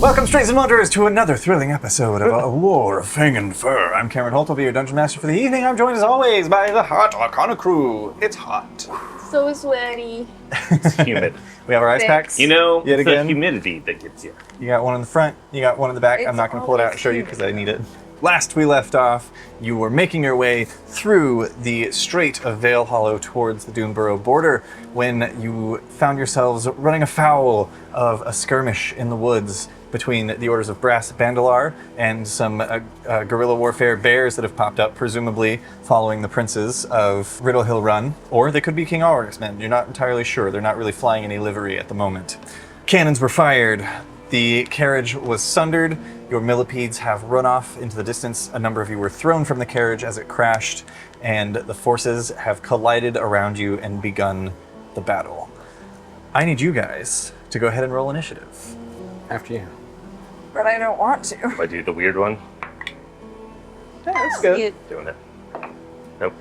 Welcome, Strays and Wanderers, to another thrilling episode of A War of Fang and Fur. I'm Cameron Holt, I'll be your Dungeon Master for the evening. I'm joined, as always, by the hot Arcana crew. It's hot. So sweaty. It's humid. We have our ice packs. You know, yet it's again. the humidity that gets you. You got one in the front, you got one in the back. I'm not going to pull it out and show you because I need it. Last we left off, you were making your way through the Strait of Vale Hollow towards the Doomburrow border when you found yourselves running afoul of a skirmish in the woods between the Orders of Brass Bandalar and some guerrilla warfare bears that have popped up, presumably following the princes of Riddle Hill Run, or they could be King Ulrich's men. You're not entirely sure. They're not really flying any livery at the moment. Cannons were fired. The carriage was sundered. Your millipedes have run off into the distance. A number of you were thrown from the carriage as it crashed, and the forces have collided around you and begun the battle. I need you guys to go ahead and roll initiative. After you. But I don't want to. If I do the weird one, Yeah, that's good. doing it. Nope.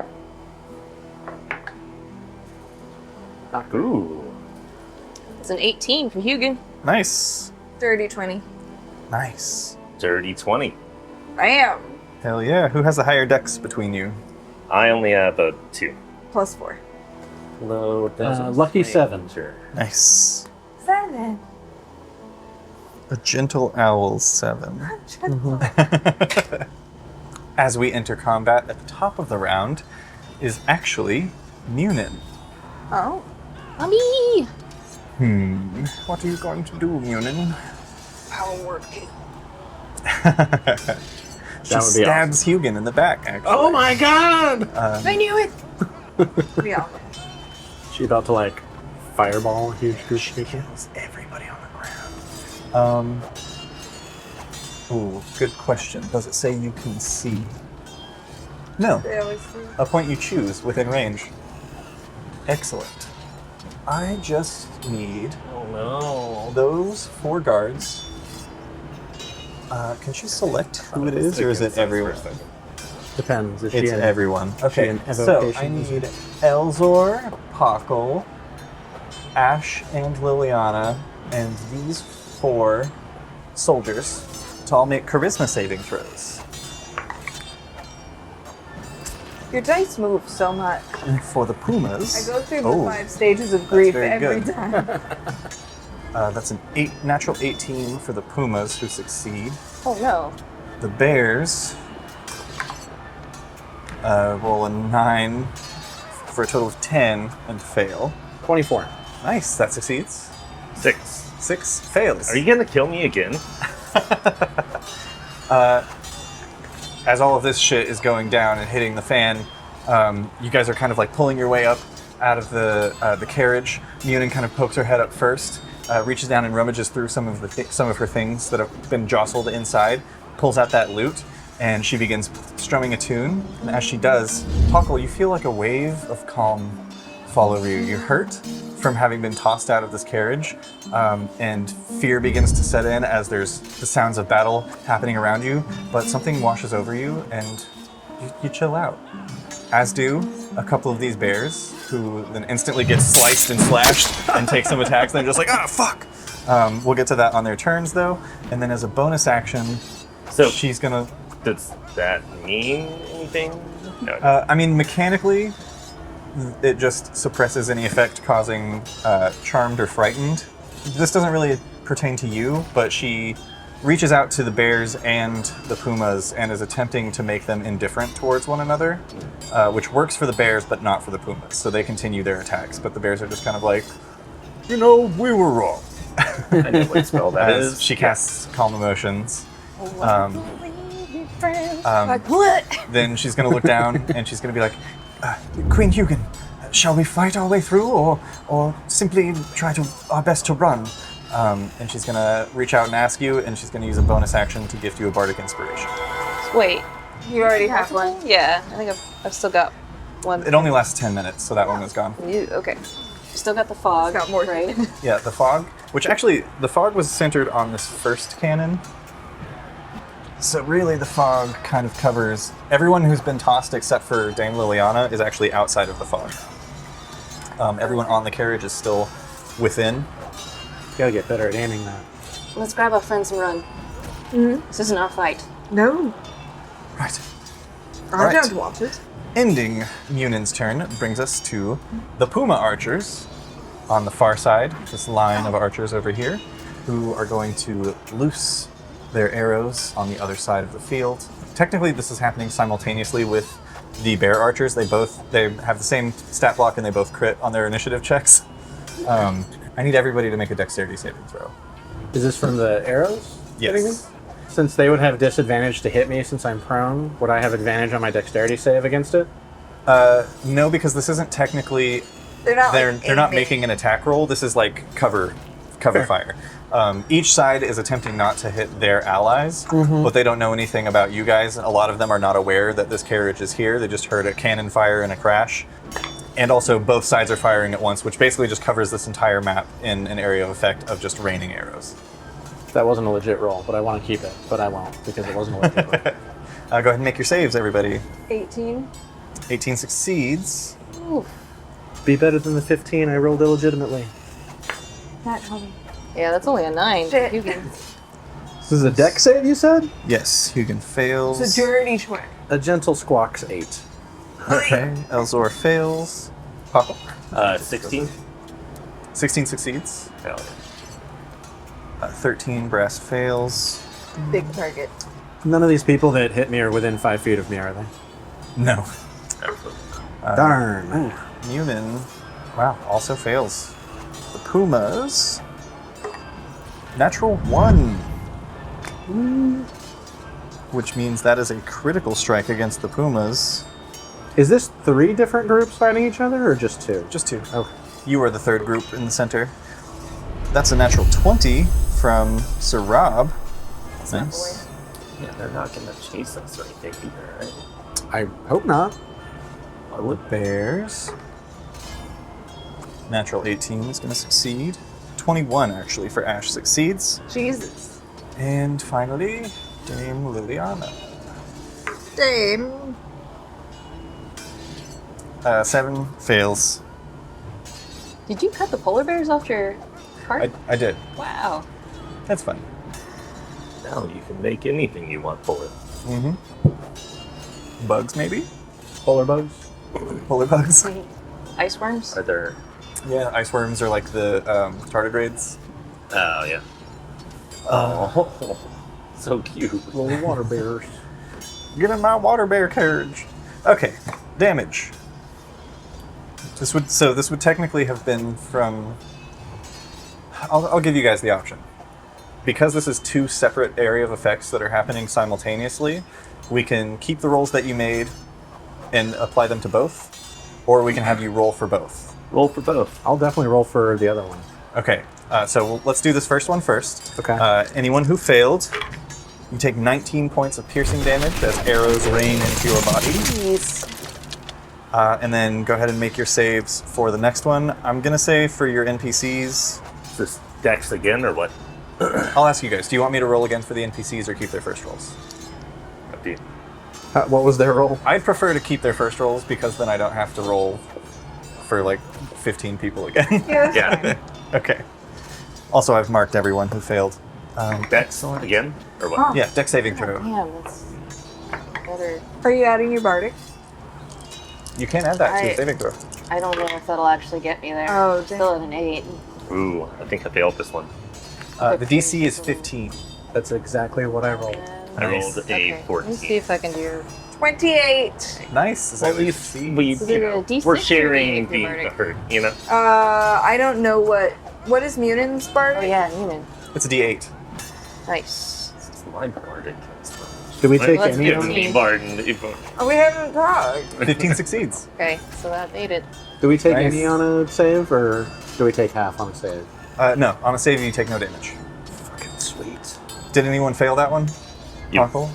Ooh. It's an 18 for Hugin. Nice. 30-20. Nice. Dirty 20. Bam! Hell yeah. Who has the higher dex between you? I only have a 2. +4. Low lucky 7. Sure. Nice. 7. A gentle owl 7. As we enter combat, at the top of the round is actually Munin. Oh. Mommy! What are you going to do, Munin? Power working. She stabs Hugin in the back, actually. Oh my god! I knew it! Yeah. She about to like fireball a huge group of people. Kills everybody on the ground. Ooh, good question. Does it say you can see? No. They always do. A point you choose within range. Excellent. I just need Oh no. those 4 guards. Can she select who it is, or is it everyone? Depends. Is It's she in, everyone. Okay, an so I evocation? need Elzor, Pockle, Ash, and Liliana, and these 4 soldiers to all make charisma saving throws. Your dice move so much. And for the Pumas, I go through the oh, 5 stages of grief very every good. time. That's an natural 18 for the Pumas, who succeed. Oh no. The Bears roll a 9 for a total of 10 and fail. 24. Nice, that succeeds. 6. 6 fails. Are you gonna kill me again? As all of this shit is going down and hitting the fan, you guys are kind of like pulling your way up out of the carriage. Munin kind of pokes her head up first, reaches down and rummages through some of her things that have been jostled inside, pulls out that loot, and she begins strumming a tune. And as she does, Pockle, you feel like a wave of calm fall over you. You're hurt from having been tossed out of this carriage, and fear begins to set in as there's the sounds of battle happening around you, but something washes over you and you chill out. As do a couple of these bears, who then instantly get sliced and slashed and take some attacks, and they're just like, ah, fuck! We'll get to that on their turns, though, and then as a bonus action, So she's gonna... does that mean anything? No. I mean, mechanically, it just suppresses any effect causing charmed or frightened. This doesn't really pertain to you, but she reaches out to the bears and the pumas and is attempting to make them indifferent towards one another, which works for the bears but not for the pumas. So they continue their attacks, but the bears are just kind of like, you know, we were wrong. I know what spell that As is. she casts Calm Emotions. Like what? Then she's going to look down and she's going to be like, Queen Hugin, shall we fight our way through or simply try our best to run? And she's going to reach out and ask you, and she's going to use a bonus action to gift you a Bardic Inspiration. Wait. You already have one? Yeah, I think I've still got one. It only lasts 10 minutes, so that one is gone. Ew, okay. Still got the fog. Got more, right? Yeah, the fog, which actually, the fog was centered on this first cannon. So really the fog kind of covers everyone who's been tossed except for Dame Liliana is actually outside of the fog. Everyone on the carriage is still within. Gotta get better at aiming that. Let's grab our friends and run. This isn't our fight. No. Right. I Alright. don't want it. Ending Munion's turn brings us to the Puma archers on the far side, this line of archers over here, who are going to loose their arrows on the other side of the field. Technically, this is happening simultaneously with the bear archers. They have the same stat block and they both crit on their initiative checks. I need everybody to make a dexterity saving throw. Is this from the arrows? hitting me? Yes. Since they would have disadvantage to hit me since I'm prone, would I have advantage on my dexterity save against it? No, because this isn't technically. They're not. They're not aiming. making an attack roll. This is like cover fire. Each side is attempting not to hit their allies, but they don't know anything about you guys. A lot of them are not aware that this carriage is here. They just heard a cannon fire and a crash. And also both sides are firing at once, which basically just covers this entire map in an area of effect of just raining arrows. That wasn't a legit roll, but I want to keep it. But I won't, because it wasn't a legit roll. Go ahead and make your saves, everybody. 18. 18 succeeds. Oof. Be better than the 15 I rolled illegitimately. That homie. Yeah, that's only a 9. Shit. You can... This is a deck save, you said? Yes, Hugin fails. It's a dirty 20. A gentle squawks 8. Okay, Elzor fails. Papa. 16. 16 succeeds. Hell 13 brass fails. Big target. None of these people that hit me are within 5 feet of me, are they? No. yeah. Darn. Munin, wow, also fails. The Pumas, natural 1. Which means that is a critical strike against the Pumas. Is this 3 different groups fighting each other, or just 2? Just 2. Okay. You are the third group in the center. That's a natural 20 from Sir Rob. Nice. Yeah, they're not going to chase us or anything either, right? I hope not. The Bears. Natural 18 is going to succeed. 21 actually for Ash succeeds. Jesus. And finally, Dame Liliana. Dame. 7 fails. Did you cut the polar bears off your cart? I did. Wow. That's fun. No, you can make anything you want for it. Bugs, maybe? Polar bugs? Polar bugs? Ice worms? Are there... Yeah, ice worms are like the tardigrades. Oh, yeah. Oh, so cute. Little water bears. Get in my water bear carriage. Okay, damage. This would technically have been from... I'll give you guys the option. Because this is 2 separate area of effects that are happening simultaneously, we can keep the rolls that you made and apply them to both, or we can have you roll for both. Roll for both. I'll definitely roll for the other one. Okay, so let's do this first one first. Okay. Anyone who failed, you take 19 points of piercing damage as arrows rain into your body. Jeez. And then go ahead and make your saves for the next one. I'm going to say for your NPCs... Is this Dex again, or what? I'll ask you guys, do you want me to roll again for the NPCs or keep their first rolls? Up to you. What was their roll? I'd prefer to keep their first rolls because then I don't have to roll for like 15 people again. Yeah. Yeah. Okay. Also, I've marked everyone who failed. Dex again, or what? Yeah, dex saving throw. Damn, that's better. Are you adding your bardic? You can add that to your I- saving throw. I don't know if that'll actually get me there. Oh, Still at an 8. Ooh, I think I failed this one. The DC is 15. That's exactly what I rolled. I rolled a Okay, 14. let me see if I can do... 28. Nice. Is Well, that at least we, Is you it a know, D6 we're or sharing a the bardic? effort, you know? I don't know what is Munion's bardic? Oh yeah, Newman. It's a D8. Nice. This is my bardic. Do we take Let's any give of Give me- me Barden. Oh, we haven't talked. 15 succeeds. Okay, so that made it. Do we take Nice. any on a save, or do we take half on a save? No, on a save you take no damage. Fucking sweet. Did anyone fail that one? Yep. Uncle?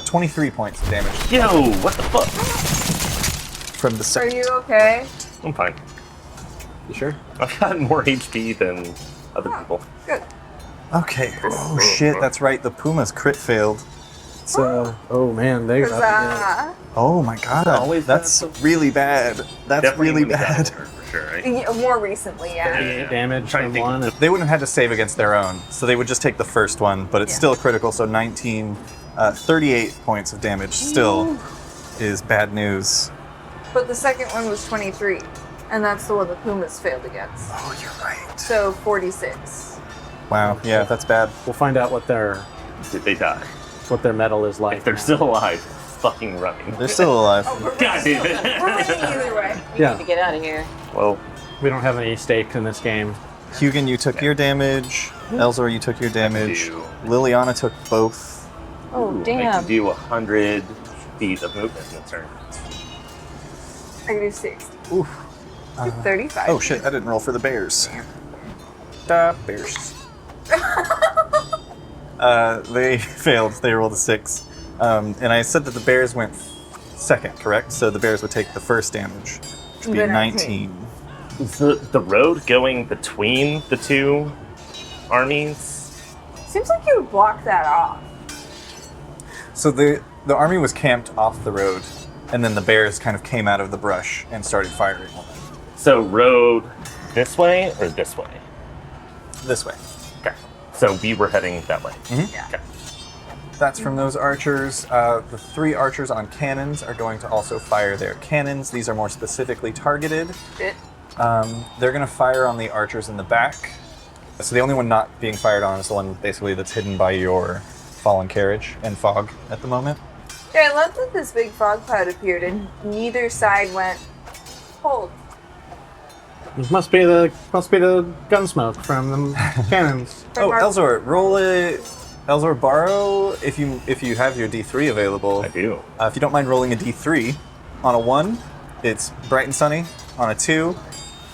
23 points of damage Yo, what the fuck? from the Are second. you okay? I'm fine. You sure? I've got more HP than other people. Good. Okay. Oh shit, that's right. The Pumas crit failed. So, oh man, they got Huzzah. Oh my god. Always That's bad. really bad. That's Definitely really when we got bad. more, for sure, right? Yeah, more recently, yeah. 38 damage Trying to from think. one. They wouldn't have had to save against their own, so they would just take the first one, but it's Yeah. still critical, so 19, 38 points of damage still is bad news. But the second one was 23, and that's the one the Pumas failed against. Oh, you're right. So 46. Wow, yeah, that's bad. We'll find out what their Did they die? metal is like. If they're now. still alive, fucking running. They're still alive. Oh, we're God damn it. We're winning either way. We Yeah. need to get out of here. Well, We don't have any stake in this game. Hugin, you took your damage. Elzor, you took your damage. do. Liliana took both. Oh, I damn. can do 100 feet of movement in a turn. I can do 60. Oof. 35. Oh shit, I didn't roll for the bears. Da bears. They failed. They rolled a 6. And I said that the bears went second, correct? So the bears would take the first damage, which would be The 19. Is the road going between the two armies? Seems like you would block that off. So the army was camped off the road, and then the bears kind of came out of the brush and started firing on them. So road this way or this way? This way. Okay. So we were heading that way. Yeah. Okay. That's from those archers. The 3 archers on cannons are going to also fire their cannons. These are more specifically targeted. Good. They're going to fire on the archers in the back. So the only one not being fired on is the one basically that's hidden by your fallen carriage and fog at the moment. Yeah, I love that this big fog cloud appeared and neither side went, hold. It must be the gun smoke from the cannons. Oh, Elzor, roll a Elzor borrow if you have your D3 available. I do. If you don't mind rolling a D3, on a 1, it's bright and sunny. On a 2,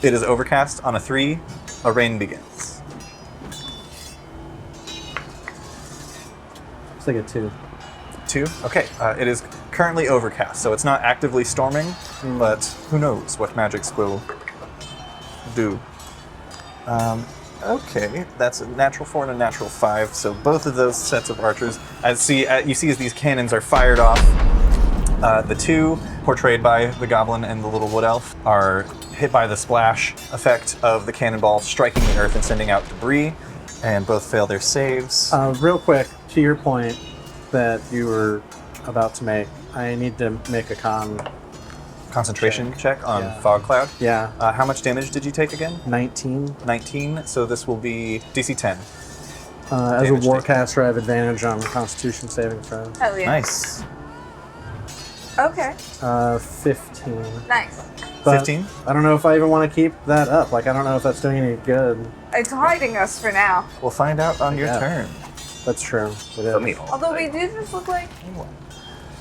it is overcast. On a 3, a rain begins. It's like a 2. 2? Okay. It is currently overcast, so it's not actively storming, but who knows what magics will do. Okay, that's a natural 4 and a natural 5, so both of those sets of archers, you see as these cannons are fired off, the 2, portrayed by the goblin and the little wood elf, are hit by the splash effect of the cannonball striking the earth and sending out debris, and both fail their saves. Real quick, to your point that you were about to make, I need to make a Concentration check on Yeah. Fog Cloud. Yeah, How much damage did you take again? 19. 19, so this will be DC 10. As a Damage warcaster, I have advantage on Constitution saving throws. Hell yeah. Nice. Okay, 15. nice. But 15? I don't know if I even want to keep that up. Like, I don't know if that's doing any good. It's hiding us for now. We'll find out on your Yeah. turn. That's true. It is. Let me roll. Although we do just look like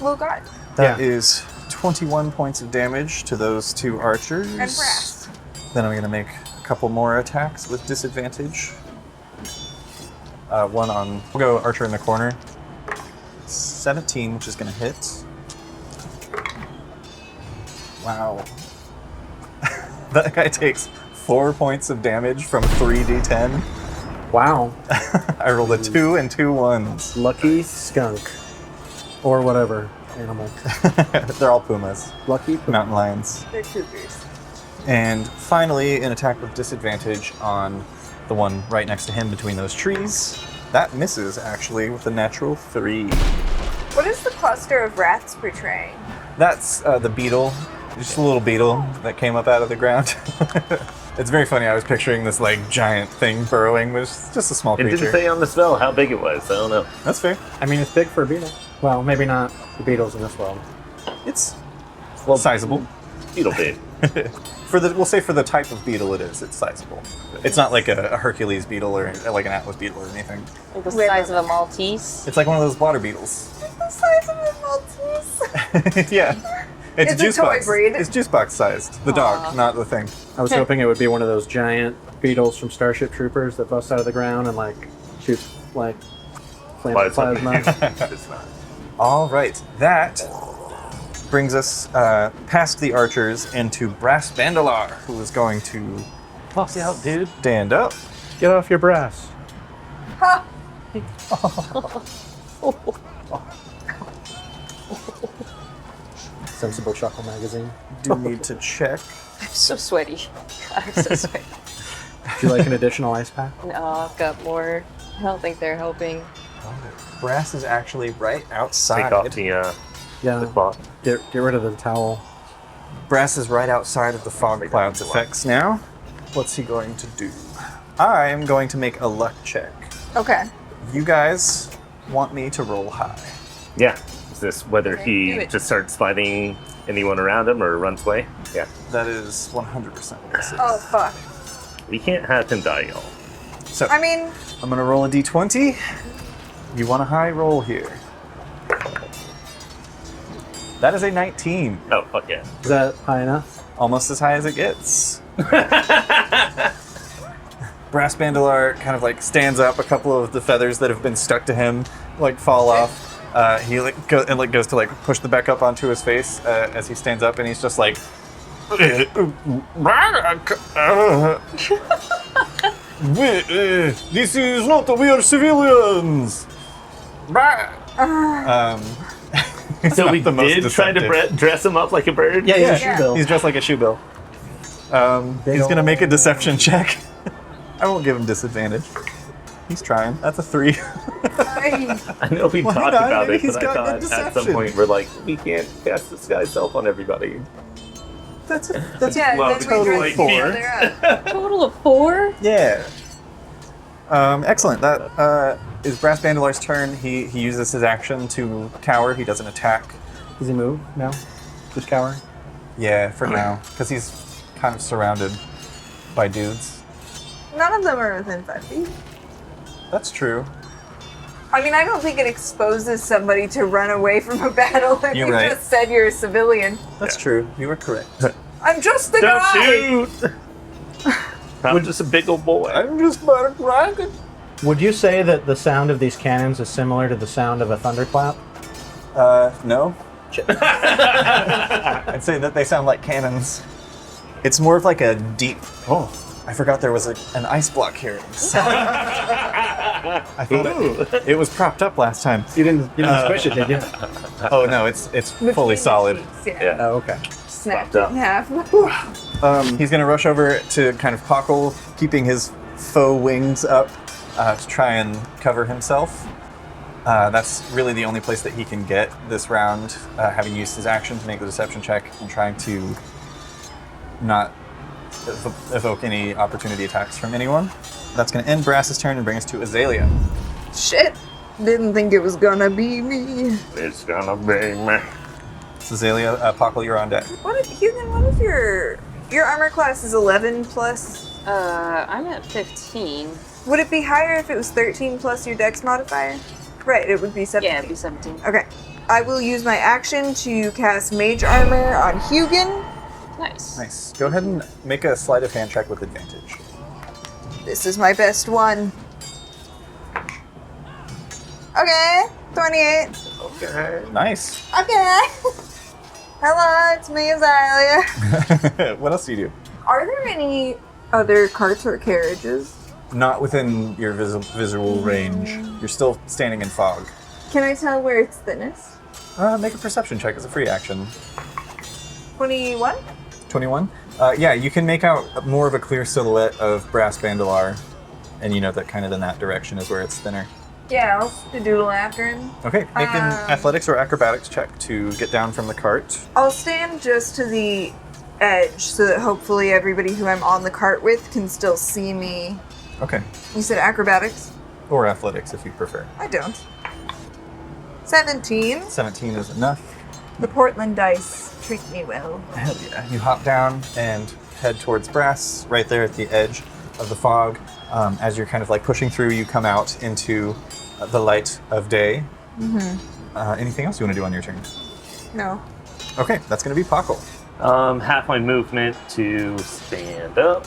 little guys. That Yeah. is 21 points of damage to those 2 archers. And brass. Then I'm going to make a couple more attacks with disadvantage. One on, we'll go archer in the corner. 17, which is going to hit. Wow. That guy takes 4 points of damage from 3d10. Wow. I rolled a 2 and 2 1s. Lucky skunk. Or whatever animal. They're all pumas, Lucky. mountain lions. They're cougars. And finally, an attack with disadvantage on the one right next to him between those trees. That misses, actually, with a natural 3. What is the cluster of rats portraying? That's the beetle. Just a little beetle that came up out of the ground. It's very funny. I was picturing this like giant thing burrowing, but it's just a small It creature. didn't say on the spell how big it was. I don't know. That's fair. I mean, it's big for a beetle. Well, maybe not the beetles in this world. It's Well, sizable. Beetle big. We'll say for the type of beetle it is, it's sizable. It's not like a Hercules beetle or like an Atlas beetle or anything. Like the size of a Maltese. It's like one of those water beetles. The size of a Maltese. Yeah. It's It's a juice toy box. breed. It's juice box sized. The dog, not the thing. I was hoping it would be one of those giant beetles from Starship Troopers that bust out of the ground and like shoots like But plasma. it's not. All right, that brings us past the archers into Brass Bandalar, who is going to Boss out, dude. stand up. Get off your brass. Ha! Sensible Chuckle magazine. Do need to check. I'm so sweaty. I'm so sweaty. Would you like an additional ice pack? No, I've got more. I don't think they're helping. Brass is actually right outside. Take off the Yeah. cloth. Get rid of the towel. Brass is right outside of the fog cloud's effects now. What's he going to do? I am going to make a luck check. Okay. You guys want me to roll high. Yeah. Is this whether Okay, he do it. just starts fighting anyone around him or runs away? Yeah. That is 100% what this is. Oh, fuck. We can't have him die, y'all. So I mean, I'm going to roll a d20. You want a high roll here. That is a 19. Oh, fuck yeah. Is that high enough? Almost as high as it gets. Brass Bandalar kind of like stands up. A couple of the feathers that have been stuck to him like fall off. He goes to like push the back up onto his face as he stands up, and he's just like, "This is not we are civilians." So not we the most did try to deceptive. dress him up like a bird? Yeah, Yeah, Yeah. he's dressed like a shoe bill. He's gonna make a deception check. I won't give him disadvantage. He's trying. That's a 3. I know we Why talked not? about Maybe it, he's but I got good thought at some deception. point we're like, we can't cast this guy's self on everybody. That's yeah, Well, then we total dress of each 4. other up. Total of 4? Yeah. Excellent. That is Brass Bandalar's turn. He uses his action to cower. He doesn't attack. Does he move now? Just cower? Yeah, for now, because he's kind of surrounded by dudes. None of them are within 5 feet. That's true. I mean, I don't think it exposes somebody to run away from a battle if You're you right. just said you're a civilian. That's true. You were correct. I'm just the Don't guy! shoot! I'm just a big old boy. I'm just but a dragon. Would you say that the sound of these cannons is similar to the sound of a thunderclap? No. I'd say that they sound like cannons. It's more of like a deep. Oh, I forgot there was an ice block here. I thought it was propped up last time. You didn't squish it, did you? Oh no, it's Between fully the solid. sheets, yeah. Yeah. Oh, okay. Snapped Popped it in half. He's gonna rush over to kind of pockle, keeping his faux wings up to try and cover himself. That's really the only place that he can get this round, having used his action to make the deception check and trying to not evoke any opportunity attacks from anyone. That's going to end Brass's turn and bring us to Azalea. Shit. Didn't think it was gonna be me. It's gonna be me. So Azalea, Pockle, you're on deck. What if, Hugo, what if your armor class is 11 plus? I'm at 15. Would it be higher if it was 13 plus your dex modifier? Right, it would be 17. Yeah, it'd be 17. Okay. I will use my action to cast Mage Armor on Hugin. Nice. Nice. Go ahead and make a sleight of hand check with advantage. This is my best one. Okay, 28. Okay. Nice. Okay. Hello, it's me, Azalea. What else do you do? Are there any other carts or carriages? Not within your visual range. You're still standing in fog. Can I tell where it's thinnest? Make a perception check as a free action. 21? 21? Yeah, you can make out more of a clear silhouette of Brass Bandalar, and you know that kind of in that direction is where it's thinner. Yeah, I'll doodle after him. Okay, make an athletics or acrobatics check to get down from the cart. I'll stand just to the edge so that hopefully everybody who I'm on the cart with can still see me. Okay, You said acrobatics? or athletics if you prefer. I don't. 17. 17 is enough. The Portland dice treat me well. Hell yeah. You hop down and head towards Brass, right there at the edge of the fog. As you're kind of like pushing through, you come out into the light of day. Mm-hmm. Anything else you want to do on your turn? No. Okay, that's going to be Pockle. Half my movement to stand up.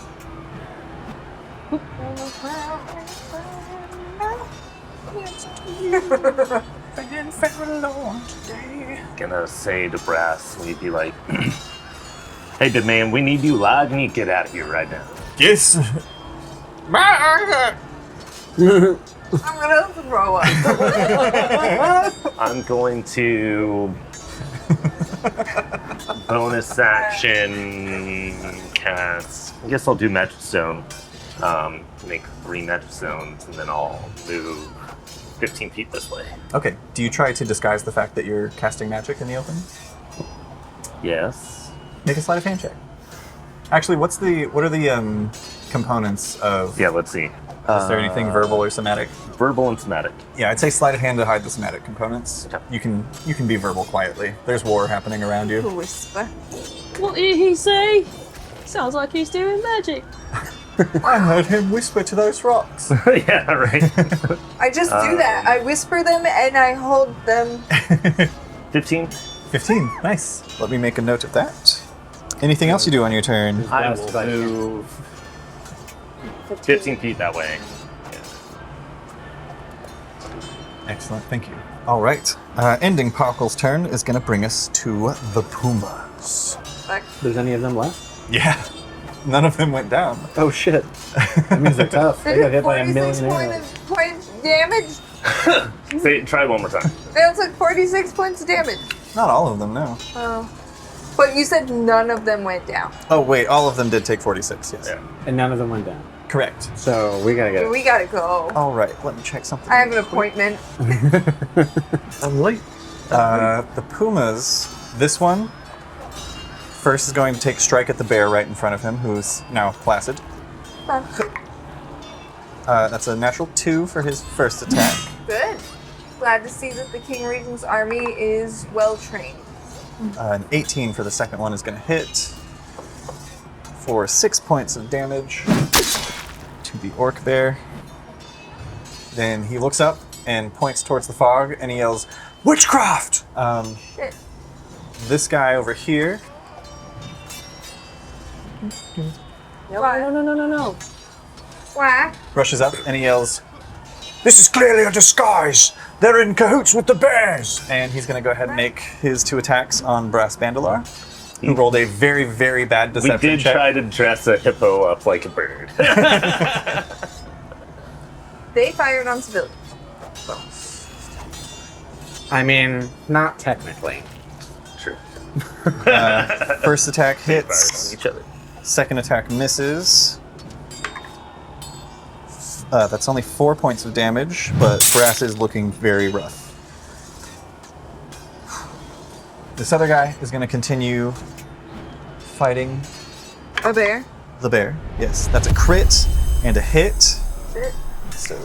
Gonna say to Brass, we'd be like, hey, big man, we need you live. You need to get out of here right now. Yes. I'm gonna throw up. I'm going to Bonus action cast. I guess I'll do Magic Stone. Make 3 Magic Stones, and then I'll move 15 feet this way. Okay. Do you try to disguise the fact that you're casting magic in the open? Yes. Make a sleight of hand check. Actually, what are the components of? Yeah, let's see. Is there anything verbal or somatic? Verbal and somatic. Yeah, I'd say sleight of hand to hide the somatic components. Okay. You can be verbal quietly. There's war happening around you. Whisper. What did he say? Sounds like he's doing magic. I heard him whisper to those rocks. Yeah, right. I just do that. I whisper them and I hold them. 15. 15. Nice. Let me make a note of that. Anything else you do on your turn? I will move 15 feet that way. Yeah. Excellent. Thank you. All right. Ending Parkle's turn is going to bring us to the Pumas. Back. There's any of them left? Yeah. None of them went down. Oh shit. That means they're tough. They got hit by a 46 million arrows. points damage. Say, try one more time. They took 46 points of damage. Not all of them, no. Oh. But you said none of them went down. Oh, wait. All of them did take 46, yes. Yeah. And none of them went down. Correct. So we gotta get We gotta go. All right. Let me check something. I have an appointment. I'm late. The Pumas, this one, first is going to take strike at the bear right in front of him, who's now placid. That's a natural 2 for his first attack. Good. Glad to see that the King Regent's army is well trained. An 18 for the second one is going to hit for 6 points of damage to the orc bear. Then he looks up and points towards the fog and he yells, "Witchcraft!" Shit. This guy over here, No. Why? rushes up and he yells, "This is clearly a disguise! They're in cahoots with the bears!" And he's going to go ahead and make his 2 attacks on Brass Bandalar, who rolled a very, very bad We deception did check. try to dress a hippo up like a bird. They fired on civilians. I mean, not technically. True. First attack Fires hits, on each other. second attack misses. That's only 4 points of damage, but Brass is looking very rough. This other guy is going to continue fighting A bear. the bear. Yes, that's a crit and a hit. Shit. So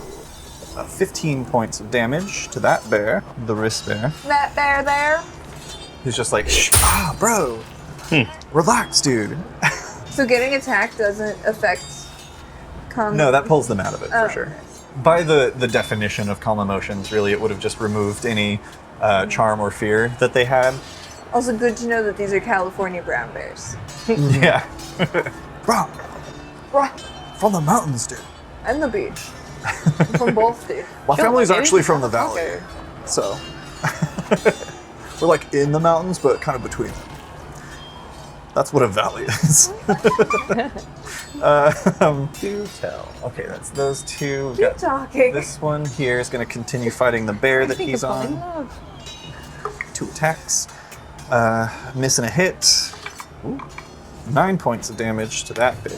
15 points of damage to that bear, the wrist bear. That bear there. Who's just like, bro, relax, dude. So getting attacked doesn't affect calm. No, that pulls them out of it Oh. for sure. By the definition of calm emotions, really, it would have just removed any charm or fear that they had. Also good to know that these are California brown bears. Yeah. Bro, Right. from the mountains, dude. And the beach. From both, dude. My family's dude. actually from the valley, Okay. so we're like in the mountains, but kind of between them. That's what a valley is. Do tell. Okay, that's those 2. We've Keep got talking. this one here is going to continue fighting the bear that he's on. 2 attacks. Miss and a hit. Ooh. 9 points of damage to that bear.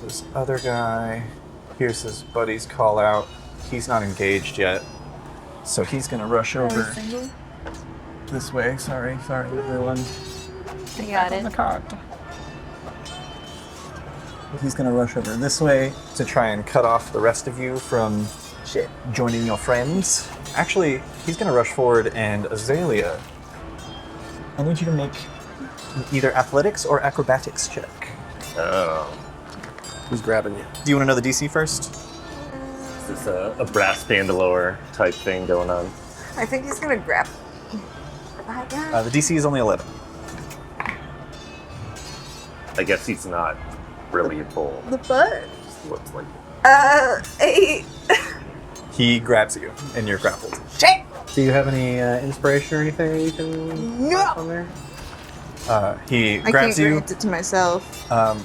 This other guy, here's his buddy's call out. He's not engaged yet. So he's going to rush over this way. Sorry, everyone. I got it. He's going to rush over this way to try and cut off the rest of you from joining your friends. Actually, he's going to rush forward, and Azalea, I need you to make either athletics or acrobatics check. Oh. Who's grabbing you? Do you want to know the DC first? Is this a brass bandolier type thing going on? I think he's gonna grab. The DC is only 11. I guess he's not really a bull. The butt. Just looks like 8. He grabs you, and you're grappled. Shit. Do you have any inspiration or anything you can No. on there? He I grabs can't you. grant it to myself.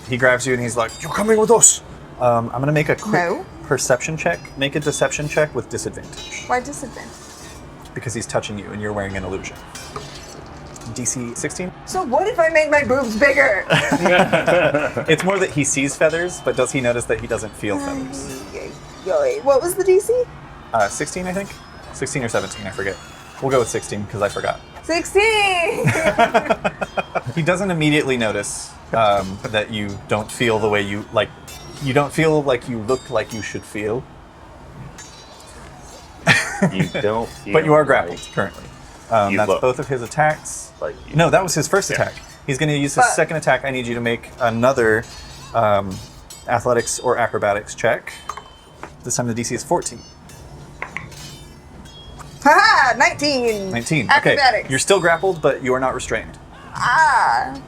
He grabs you, and he's like, "You're coming with us." I'm going to make a quick No. perception check. Make a deception check with disadvantage. Why disadvantage? Because he's touching you, and you're wearing an illusion. DC 16. So what if I made my boobs bigger? It's more that he sees feathers, but does he notice that he doesn't feel feathers? What was the DC? 16, I think? 16 or 17, I forget. We'll go with 16 because I forgot. 16! He doesn't immediately notice that you don't feel the way you like. You don't feel like you look like you should feel. You don't feel But you are like grappled currently. you That's look both of his attacks. like you. No, that was his first Yeah. attack. He's going to use his But- second attack. I need you to make another athletics or acrobatics check. This time the DC is 14. Haha! 19! 19. Okay. Acrobatics. You're still grappled, but you are not restrained. Ah!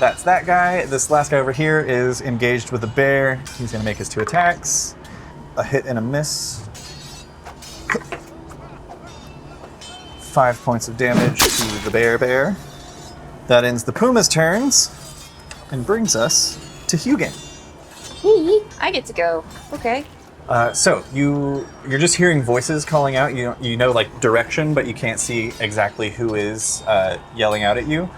That's that guy. This last guy over here is engaged with the bear. He's going to make his 2 attacks. A hit and a miss. 5 points of damage to the bear. That ends the puma's turns and brings us to Hugin. Me? I get to go. Okay. So you're just hearing voices calling out. You know like direction, but you can't see exactly who is yelling out at you.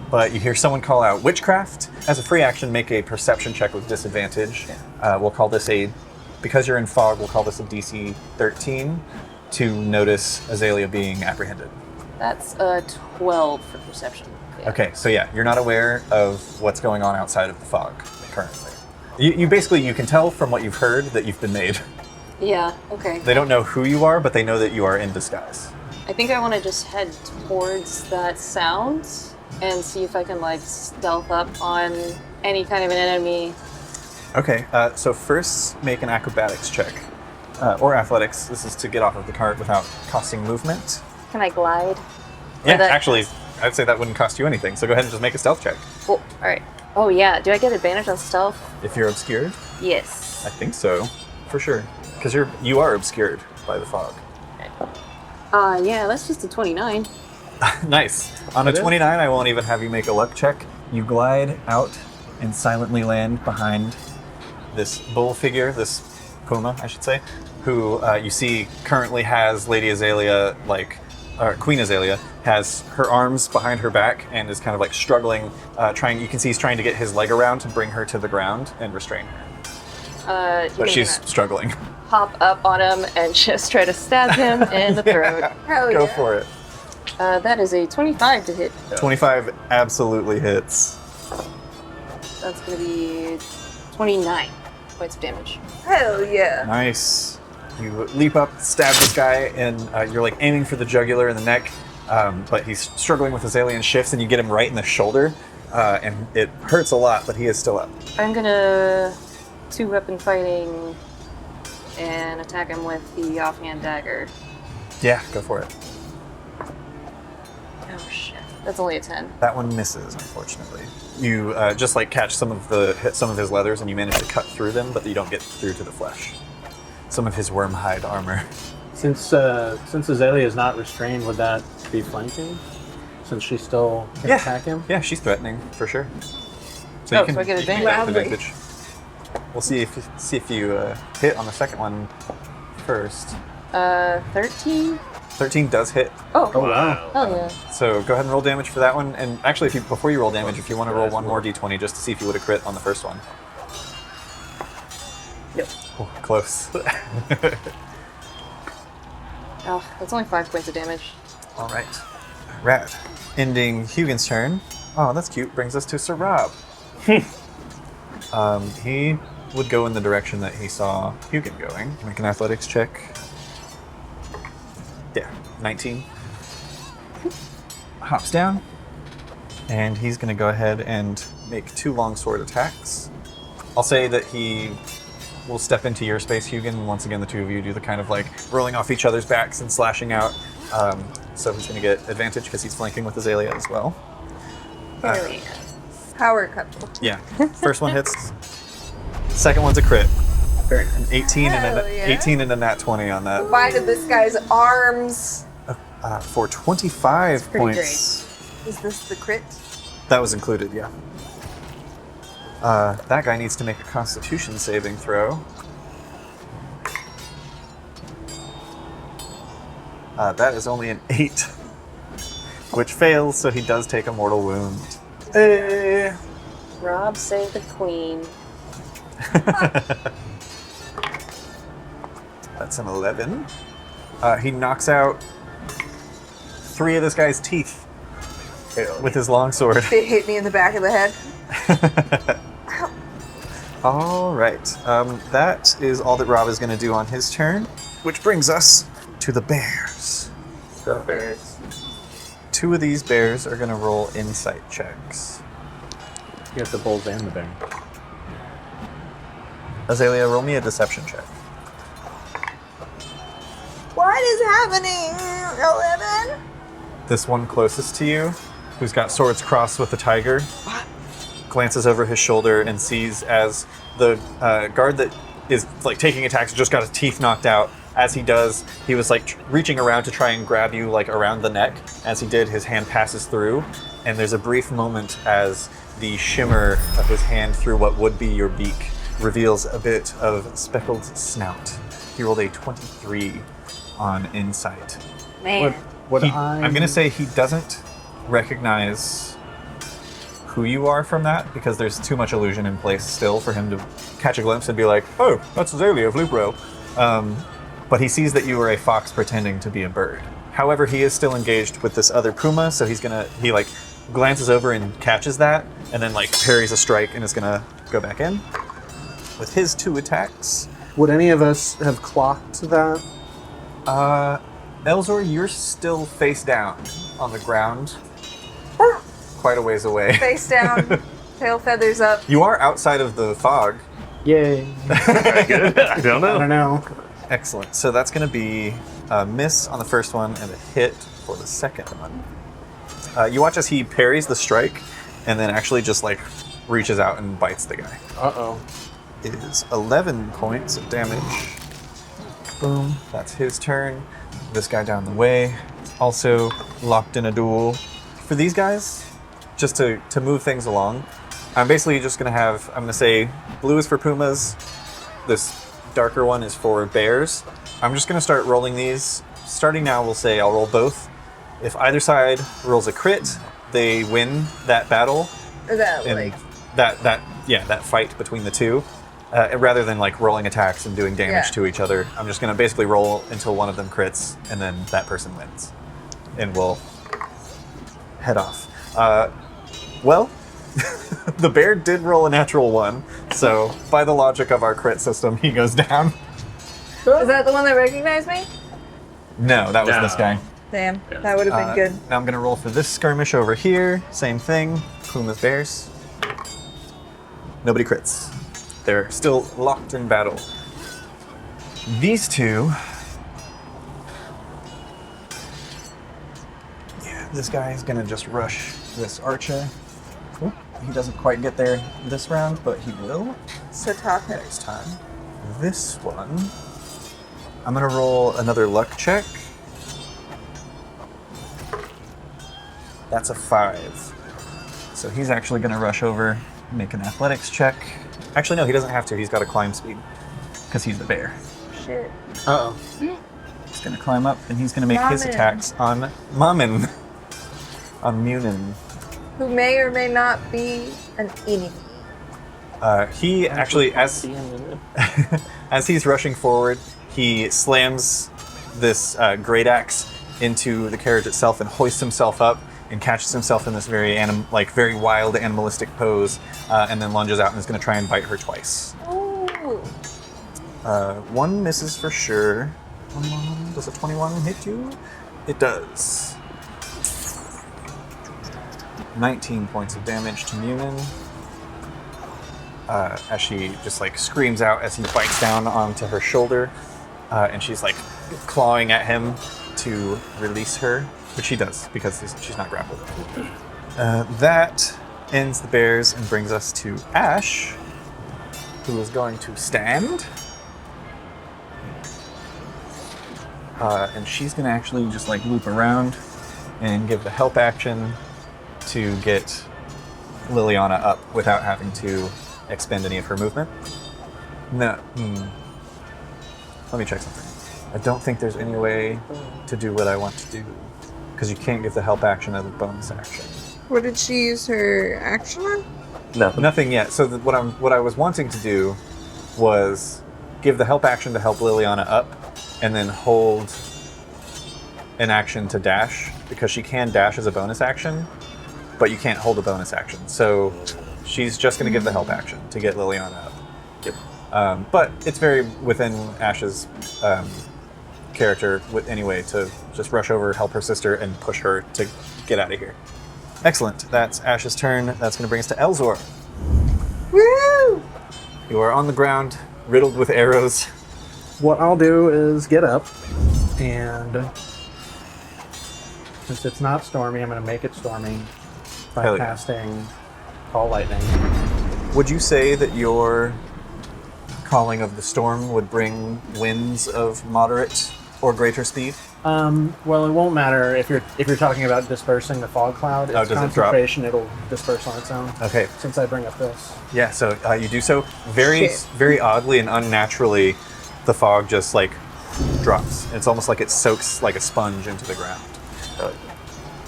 But you hear someone call out witchcraft. As a free action, make a perception check with disadvantage. We'll call this because you're in fog, we'll call this a DC 13 to notice Azalea being apprehended. That's a 12 for perception. Yeah. Okay, so yeah, you're not aware of what's going on outside of the fog currently. You basically, you can tell from what you've heard that you've been made. Yeah, okay. They don't know who you are, but they know that you are in disguise. I think I want to just head towards that sound and see if I can, like, stealth up on any kind of an enemy. Okay, so first make an acrobatics check. Or athletics. This is to get off of the cart without costing movement. Can I glide? Yeah, Or that- actually, I'd say that wouldn't cost you anything, so go ahead and just make a stealth check. Oh, alright. Oh, yeah. Do I get advantage on stealth? If you're obscured, Yes. I think so, for sure. Because you are obscured by the fog. Yeah, that's just a 29. Nice. On a 29, I won't even have you make a luck check. You glide out and silently land behind this bull figure, this puma, I should say, who you see currently has Lady Azalea, Queen Azalea, has her arms behind her back and is kind of like struggling, you can see he's trying to get his leg around to bring her to the ground and restrain her. But she's struggling. Hop up on him and just try to stab him in the throat. Hell Go yeah. for it. That is a 25 to hit. 25 absolutely hits. That's going to be 29 points of damage. Hell yeah. Nice. You leap up, stab this guy, and you're like aiming for the jugular and the neck, but he's struggling with his alien shifts, and you get him right in the shoulder, and it hurts a lot, but he is still up. I'm going to 2-weapon fighting and attack him with the offhand dagger. Yeah, go for it. Oh shit. That's only a 10. That one misses, unfortunately. You just like catch some of his leathers, and you manage to cut through them, but you don't get through to the flesh. Some of his worm hide armor. Since Azalea is not restrained, would that be flanking? Since she still can attack him? Yeah, she's threatening for sure. So Oh, so I get you can advantage. get advantage. We'll see if you hit on the second one first. 13? 13 does hit. Oh, Oh wow. hell yeah. So go ahead and roll damage for that one. And actually, before you roll damage, if you want to roll one more d20 just to see if you would have crit on the first one. Nope. Oh, close. Oh, that's only 5 points of damage. All right. Rad. Ending Hugin's turn. Oh, that's cute. Brings us to Sir Rob. He would go in the direction that he saw Hugin going. Make an athletics check. Yeah, 19. Hops down. And he's going to go ahead and make 2 longsword attacks. I'll say that he will step into your space, Hugin. Once again, the two of you do the kind of like rolling off each other's backs and slashing out. So he's going to get advantage because he's flanking with Azalea as well. Hell yeah. Power couple. Yeah. First one hits. Second one's a crit. Very An 18 and Hell an yeah. 18 and a nat 20 on that. Why did this guy's arms? For 25 pretty points. Is this the crit? That was included, yeah. That guy needs to make a Constitution saving throw. That is only an 8. which fails, so he does take a mortal wound. Hey. Rob save the queen. That's an 11. He knocks out 3 of this guy's teeth with his longsword. It hit me in the back of the head. All right. That is all that Rob is going to do on his turn, which brings us to the bears. The bears. 2 of these bears are going to roll insight checks. You have the bulls and the bear. Azalea, roll me a deception check. What is happening? 11? This one closest to you, who's got swords crossed with the tiger, glances over his shoulder and sees as the guard that is like taking attacks just got his teeth knocked out. As he does, he was like reaching around to try and grab you like around the neck. As he did, his hand passes through, and there's a brief moment as the shimmer of his hand through what would be your beak reveals a bit of speckled snout. He rolled a 23 on insight. Man. I'm going to say he doesn't recognize who you are from that because there's too much illusion in place still for him to catch a glimpse and be like, oh, that's Azalea of Lupro. But he sees that you are a fox pretending to be a bird. However, he is still engaged with this other puma, so he like glances over and catches that and then like parries a strike and is going to go back in with his 2 attacks. Would any of us have clocked that? Elzor, you're still face down on the ground, quite a ways away. Face down, tail feathers up. You are outside of the fog. Yay. Good. I don't I don't know. know. Excellent. So that's going to be a miss on the first one and a hit for the second one. You watch as he parries the strike and then actually just like reaches out and bites the guy. Uh-oh. It is 11 points of damage. Boom. That's his turn. This guy down the way is also locked in a duel. For these guys, just to move things along, I'm basically just going to say blue is for pumas. This darker one is for bears. I'm just going to start rolling these. Starting now, we'll say I'll roll both. If either side rolls a crit, they win that battle. Or that, And like, that fight between the two. Rather than like rolling attacks and doing damage to each other, I'm just going to basically roll until one of them crits, and then that person wins. And we'll head off. Well, the bear did roll a natural 1, so by the logic of our crit system, he goes down. is that the one that recognized me? No, that was No. this guy. Damn, that would have been good. Now I'm going to roll for this skirmish over here. Same thing. Pumas, bears. Nobody crits. They're still locked in battle. These 2. Yeah, this guy is going to just rush this archer. Oop, he doesn't quite get there this round, but he will So top hit. next time. This one, I'm going to roll another luck check. That's a 5. So he's actually going to rush over, make an athletics check. Actually, no, he doesn't have to. He's got a climb speed because he's the bear. Shit. Uh-oh. He's going to climb up and he's going to make his Mamin. attacks on Mamin. On Munin. Who may or may not be an enemy. He actually, as he's rushing forward, he slams this great axe into the carriage itself and hoists himself up and catches himself in this very very wild animalistic pose, and then lunges out and is going to try and bite her twice. Ooh. 1 misses for sure. Does a 21 hit you? It does. 19 points of damage to Munin. As she just like screams out as he bites down onto her shoulder, and she's like clawing at him to release her, which she does because she's not grappled. That ends the bears and brings us to Ash, who is going to stand. And she's going to actually just like loop around and give the help action to get Liliana up without having to expend any of her movement. No. Let me check something. I don't think there's any way to do what I want to do. because you can't give the help action as a bonus action. What did she use her action on? Nothing yet. So what I was wanting to do was give the help action to help Liliana up, and then hold an action to dash, because she can dash as a bonus action, but you can't hold a bonus action. So she's just going to give the help action to get Liliana up. Yep. But it's very within Ash's character anyway to just rush over, help her sister, and push her to get out of here. Excellent. That's Ash's turn. That's going to bring us to Elzor. Woo! You are on the ground, riddled with arrows. What I'll do is get up, and since it's not stormy, I'm going to make it stormy by Hell yeah. casting Call Lightning. Would you say that your calling of the storm would bring winds of moderate or greater speed? Well, it won't matter if you're talking about dispersing the fog cloud. It's does it drop? concentration, it'll disperse on its own. Okay. Since I bring up this. Yeah, so you do so. Very, Shit. very oddly and unnaturally, the fog just like drops. It's almost like it soaks like a sponge into the ground.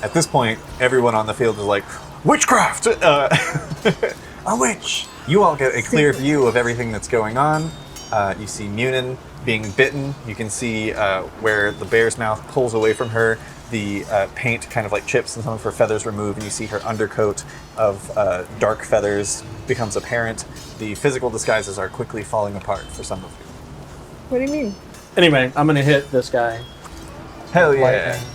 At this point, everyone on the field is like, witchcraft! A witch! You all get a clear view of everything that's going on. You see Munin being bitten. You can see where the bear's mouth pulls away from her. The paint kind of like chips and some of her feathers remove, and you see her undercoat of dark feathers becomes apparent. The physical disguises are quickly falling apart for some of you. What do you mean? Anyway, I'm going to hit this guy. Hell yeah. Lightning.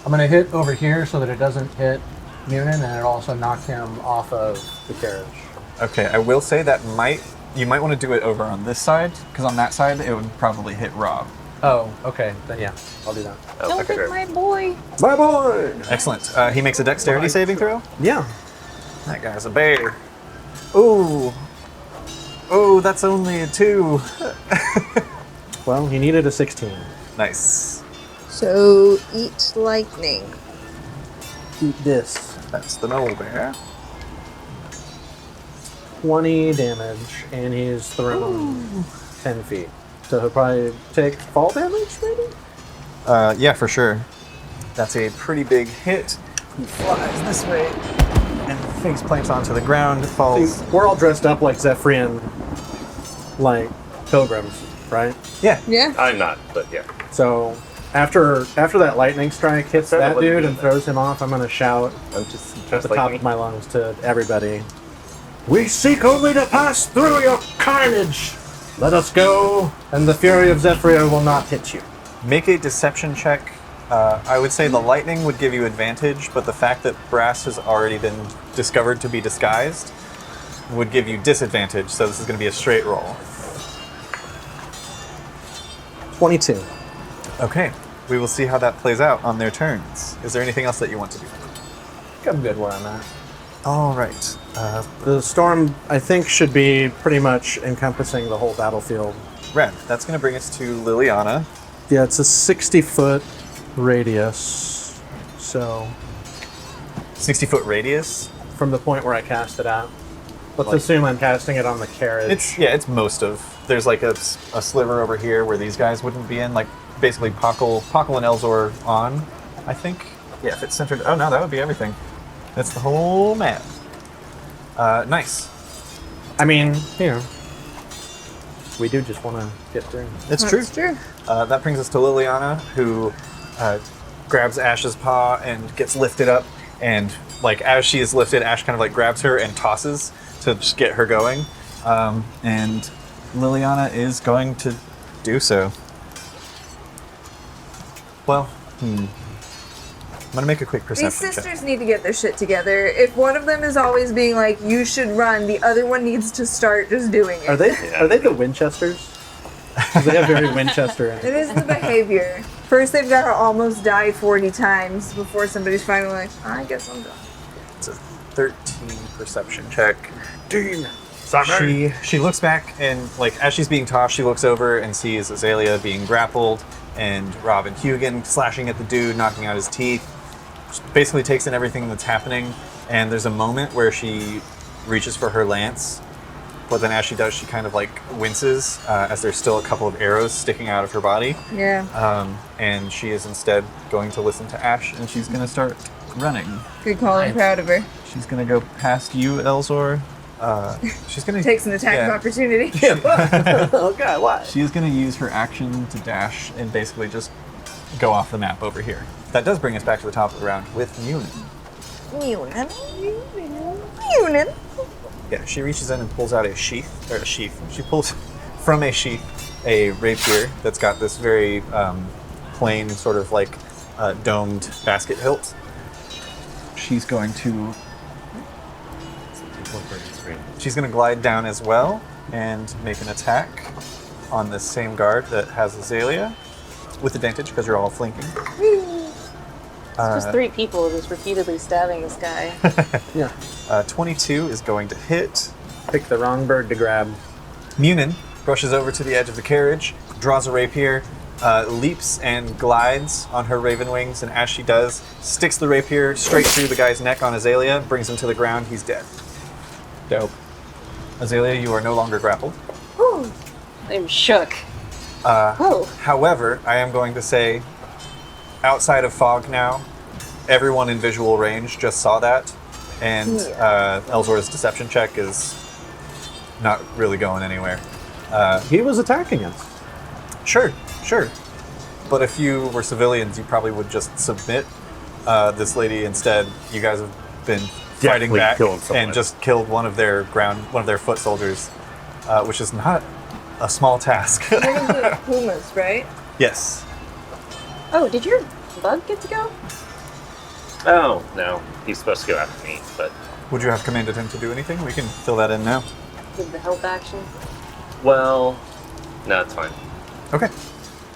I'm going to hit over here so that it doesn't hit Munin, and it also knock him off of the carriage. Okay, I will say that you might want to do it over on this side, because on that side it would probably hit Rob. Oh, okay. Then yeah, I'll do that. Don't hit my boy. My boy! Excellent. He makes a dexterity saving throw. Yeah. That guy's a bear. Ooh. Oh, that's only a 2. Well, he needed a 16. Nice. So, eat lightning. Eat this. That's the Knoll Bear. 20 damage, and he's thrown 10 feet. So he'll probably take fall damage, maybe? Yeah, for sure. That's a pretty big hit. He flies this way and face plants onto the ground, falls. See, we're all dressed up like Zephyrian, like pilgrims, right? Yeah. Yeah. I'm not, but yeah. So after that lightning strike hits Sorry, that what did you dude do and there? throws him off, I'm going to shout I'm just at dressed the like top me. of my lungs to everybody. We seek only to pass through your carnage. Let us go, and the fury of Zephyr will not hit you. Make a deception check. I would say the lightning would give you advantage, but the fact that Brass has already been discovered to be disguised would give you disadvantage, so this is going to be a straight roll. 22. Okay, we will see how that plays out on their turns. Is there anything else that you want to do? I'm good where I'm at. All right. The storm, I think, should be pretty much encompassing the whole battlefield. Ren, that's going to bring us to Liliana. Yeah, it's a 60-foot radius. So, 60-foot radius. from the point where I cast it at. Let's Like- assume I'm casting it on the carriage. It's most of. There's like a sliver over here where these guys wouldn't be in, like basically Pockle and Elzor on, I think. Yeah, if it's centered. Oh no, that would be everything. That's the whole map. Nice. I mean, you know, we do just want to get through. It's true. That's true. That brings us to Liliana, who grabs Ash's paw and gets lifted up. And like as she is lifted, Ash kind of like grabs her and tosses to just get her going. And Liliana is going to do so. Well, I'm gonna make a quick These perception sisters check. need to get their shit together. If one of them is always being like, you should run, the other one needs to start just doing it. Are they the Winchesters? 'Cause they have very Winchester in It it. is the behavior. First, they've got to almost die 40 times before somebody's finally like, I guess I'm done. It's a 13 perception check. Dean! She looks back and like as she's being tossed, she looks over and sees Azalea being grappled and Rob and Hugin slashing at the dude, knocking out his teeth. She basically takes in everything that's happening, and there's a moment where she reaches for her lance but then as she does, she kind of like winces as there's still a couple of arrows sticking out of her body. Yeah. And she is instead going to listen to Ash, and she's going to start running. Good call. I'm proud of her. She's going to go past you, Elzor. She's going to Takes an attack of opportunity. Oh god, what? She is going to use her action to dash and basically just go off the map over here. That does bring us back to the top of the round with Munin. Munin. Yeah, she reaches in and pulls out a sheath. She pulls from a sheath a rapier that's got this very plain sort of like domed basket hilt. She's going to glide down as well and make an attack on this same guard that has Azalea with advantage because you're all flanking. It's just 3 people just repeatedly stabbing this guy. Yeah. 22 is going to hit. Pick the wrong bird to grab. Munin brushes over to the edge of the carriage, draws a rapier, leaps and glides on her raven wings, and as she does, sticks the rapier straight through the guy's neck on Azalea, brings him to the ground. He's dead. Dope. Azalea, you are no longer grappled. Whew. I'm shook. However, I am going to say, outside of fog now, everyone in visual range just saw that, and Elzor's deception check is not really going anywhere. He was attacking us. Sure. But if you were civilians, you probably would just submit. This lady instead, you guys have been fighting Definitely back killed someone. and just killed one of their foot soldiers, which is not a small task. One of the pumas, right? Yes. Oh, did your bug get to go? Oh, no. He's supposed to go after me, but... Would you have commanded him to do anything? We can fill that in now. Did the help action? Well... No, it's fine. Okay.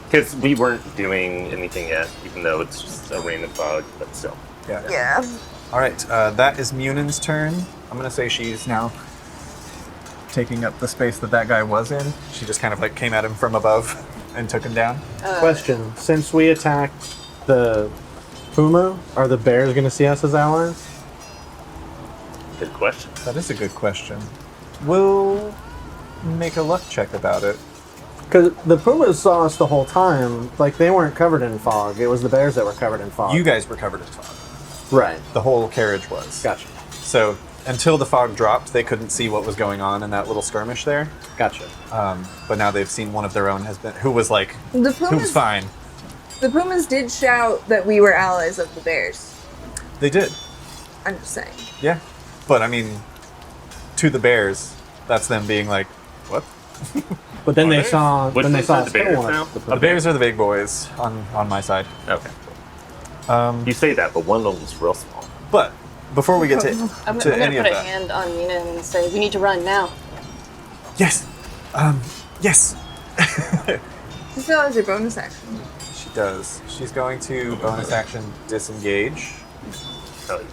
Because we weren't doing anything yet, even though it's just a random bug, but still. Yeah. All right. That is Munin's turn. I'm going to say she's now taking up the space that guy was in. She just kind of like came at him from above and took him down. Question: since we attacked the puma, are the bears going to see us as allies? Good question. That is a good question. We'll make a luck check about it. Because the pumas saw us the whole time. Like, they weren't covered in fog. It was the bears that were covered in fog. You guys were covered in fog. Right. The whole carriage was. Gotcha. So until the fog dropped, they couldn't see what was going on in that little skirmish there. Gotcha. But now they've seen one of their own who was like, The who's pumas, fine. the pumas did shout that we were allies of the bears. They did. I'm just saying. Yeah. But I mean, to the bears, that's them being like, what? But then they they? saw. Which Then they ones saw are us the kill bears one now? of the The pumas. bears are the big boys on my side. Okay. You say that, but one of them's real small. But before we get to, I'm to gonna any put of a that. hand on Mina and say, we need to run now. Yes. Yes. She still has her bonus action. She does. She's going to bonus action disengage. Tell you.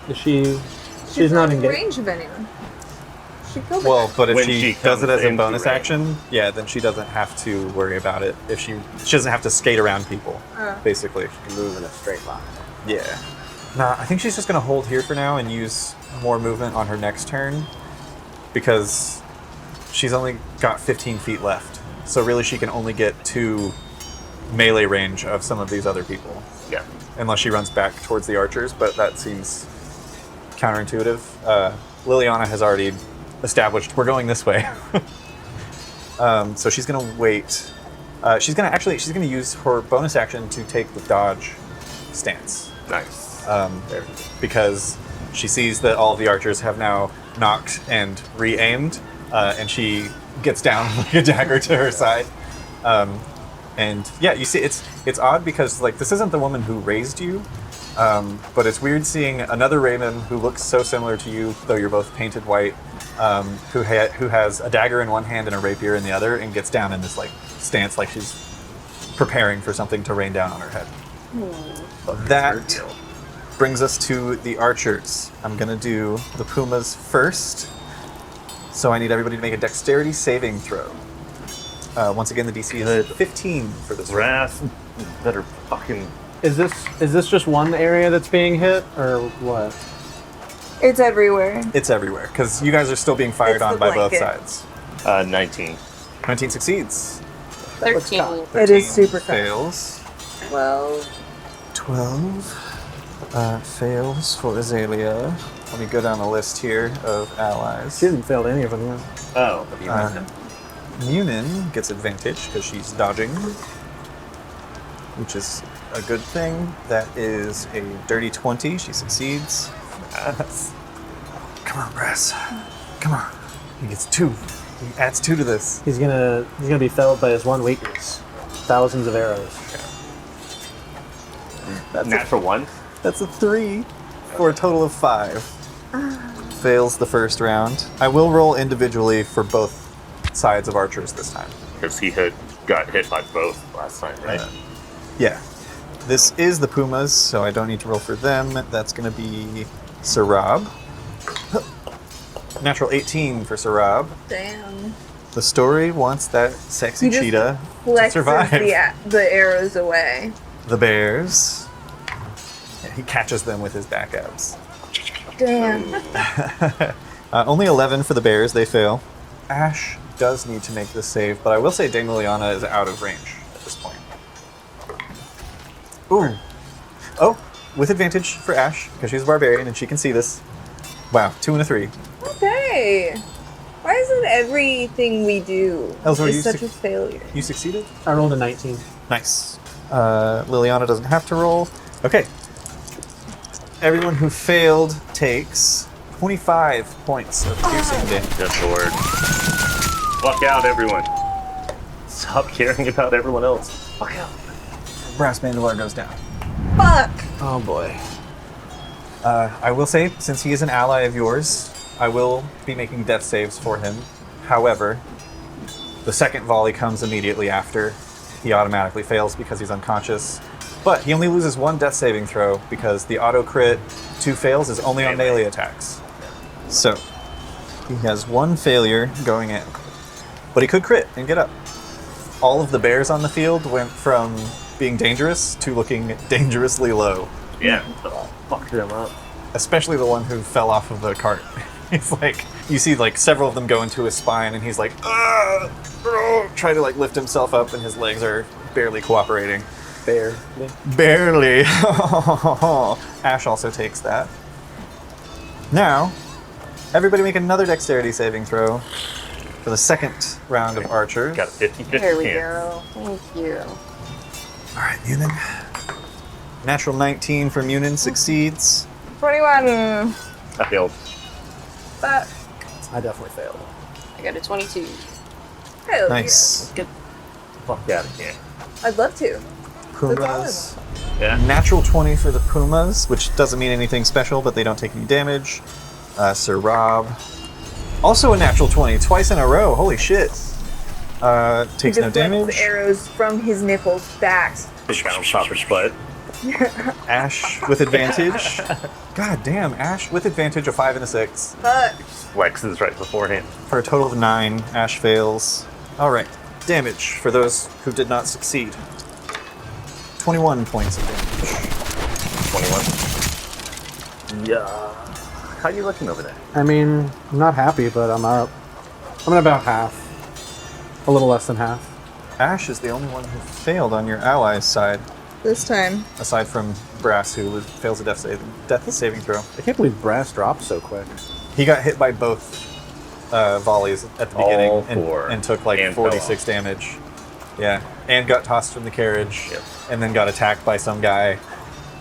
Is she? She's not in engaged. range of anyone. She killed Well, but if When she she does it comes as a into bonus range. action, yeah, then she doesn't have to worry about it. If she doesn't have to skate around people, basically. Move in a straight line. Yeah. Nah, I think she's just gonna hold here for now and use more movement on her next turn because she's only got 15 feet left. So really, she can only get to melee range of some of these other people, Yeah. unless she runs back towards the archers. But that seems counterintuitive. Liliana has already established we're going this way. So she's gonna wait. She's gonna use her bonus action to take the dodge stance. Nice. Because she sees that all of the archers have now knocked and re-aimed, and she gets down like a dagger to her side. And yeah, you see, it's odd because like this isn't the woman who raised you, but it's weird seeing another Raven who looks so similar to you, though you're both painted white, who has a dagger in one hand and a rapier in the other, and gets down in this like stance like she's preparing for something to rain down on her head. That brings us to the archers. I'm gonna do the pumas first. So I need everybody to make a dexterity saving throw. Once again, the DC is 15 for this round. Wrath that are fucking... Is this just one area that's being hit, or what? It's everywhere. It's everywhere, because you guys are still being fired It's on the by both blanket. sides. 19. 19 succeeds. 13. It is super cocked. Fails. 12. 12 fails for Azalea. Let me go down the list here of allies. She didn't fail any of them yet. Oh, you Munin gets advantage because she's dodging, which is a good thing. That is a dirty 20. She succeeds. Come on, Brass. Come on. He gets 2. He adds 2 to this. He's gonna be felled by his one weakness. Thousands of arrows. Natural 1. That's a 3 for a total of 5. Fails the first round. I will roll individually for both sides of archers this time. Because he got hit by both last time, right? Yeah. This is the Pumas, so I don't need to roll for them. That's going to be Sarab. Natural 18 for Sarab. Damn. The story wants that sexy He just cheetah to Flexes survive. the arrows away. The bears. Yeah, he catches them with his back abs. Damn. Only 11 for the bears. They fail. Ash does need to make this save, but I will say Dame Liliana is out of range at this point. Ooh. Oh, with advantage for Ash, because she's a barbarian and she can see this. Wow, 2 and a 3. Okay. Why is it everything we do Ellsworth, is you such a failure? You succeeded? I rolled a 19. Nice. Liliana doesn't have to roll. Okay. Everyone who failed takes 25 points of piercing damage. Good lord. Fuck out, everyone. Stop caring about everyone else. Fuck out. Brass Mandalore goes down. Fuck! Oh boy. I will say, since he is an ally of yours, I will be making death saves for him. However, the second volley comes immediately after. He automatically fails because he's unconscious. But he only loses 1 death saving throw because the auto crit 2 fails is only on melee attacks. So, he has 1 failure going in. But he could crit and get up. All of the bears on the field went from being dangerous to looking dangerously low. Yeah. Fuck them up. Especially the one who fell off of the cart. He's like, you see like several of them go into his spine and he's like, try to like lift himself up and his legs are barely cooperating. Barely. Ash also takes that. Now, everybody make another dexterity saving throw for the second round of archers. Got a 50-50 There we chance. go. Thank you. All right, Munin. Natural 19 for Munin succeeds. 21. I failed. Fuck. I definitely failed. I got a 22. Hell Nice. Get the fuck out of here. yeah. I'd love to. Pumas. Yeah. Natural 20 for the Pumas, which doesn't mean anything special, but they don't take any damage. Sir Rob. Also a natural 20, twice in a row. Holy shit. Takes He no deflects damage. arrows from his nipples back. Big bounce off his butt. Ash with advantage. God damn, Ash with advantage, a 5 and a 6. Fuck. Flexes right beforehand. For a total of 9, Ash fails. Alright, damage for those who did not succeed. 21 points of damage. 21. Yeah. How you looking over there? I mean, I'm not happy, but I'm up. I'm at about half. A little less than half. Ash is the only one who failed on your allies' side, This time. aside from Brass, who fails a death saving throw. I can't believe Brass dropped so quick. He got hit by both volleys at the beginning All four. and took like And fell 46 damage. Yeah, and got tossed from the carriage, Yep. and then got attacked by some guy.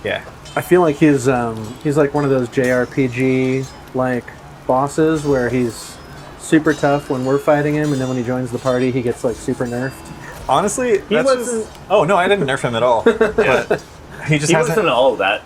Yeah, I feel like he's like one of those JRPG like bosses where he's super tough when we're fighting him, and then when he joins the party, he gets like super nerfed. honestly, that's wasn't- just. Oh no, I didn't nerf him at all. But he just He hasn't. wasn't all that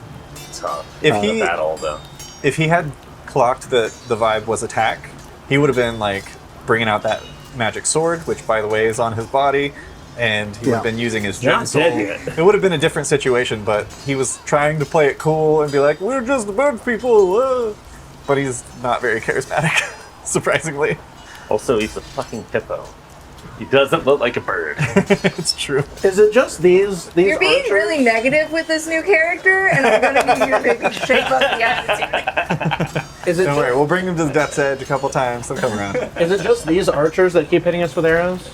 tough. If in he- the battle, though. If he had clocked that the vibe was attack, he would have been like bringing out that magic sword, which by the way is on his body, and he would have Yeah. been using his Not gem soul. dead yet. It would have been a different situation, but he was trying to play it cool and be like, "We're just bird people," but he's not very charismatic, surprisingly. Also, he's a fucking hippo. He doesn't look like a bird. It's true. Is it just these You're being archers? really negative with this new character, and I'm gonna need you to maybe shape up the attitude. Is it Don't worry, just, we'll bring him to the Death's Edge a couple times. They'll come around. is it just these archers that keep hitting us with arrows?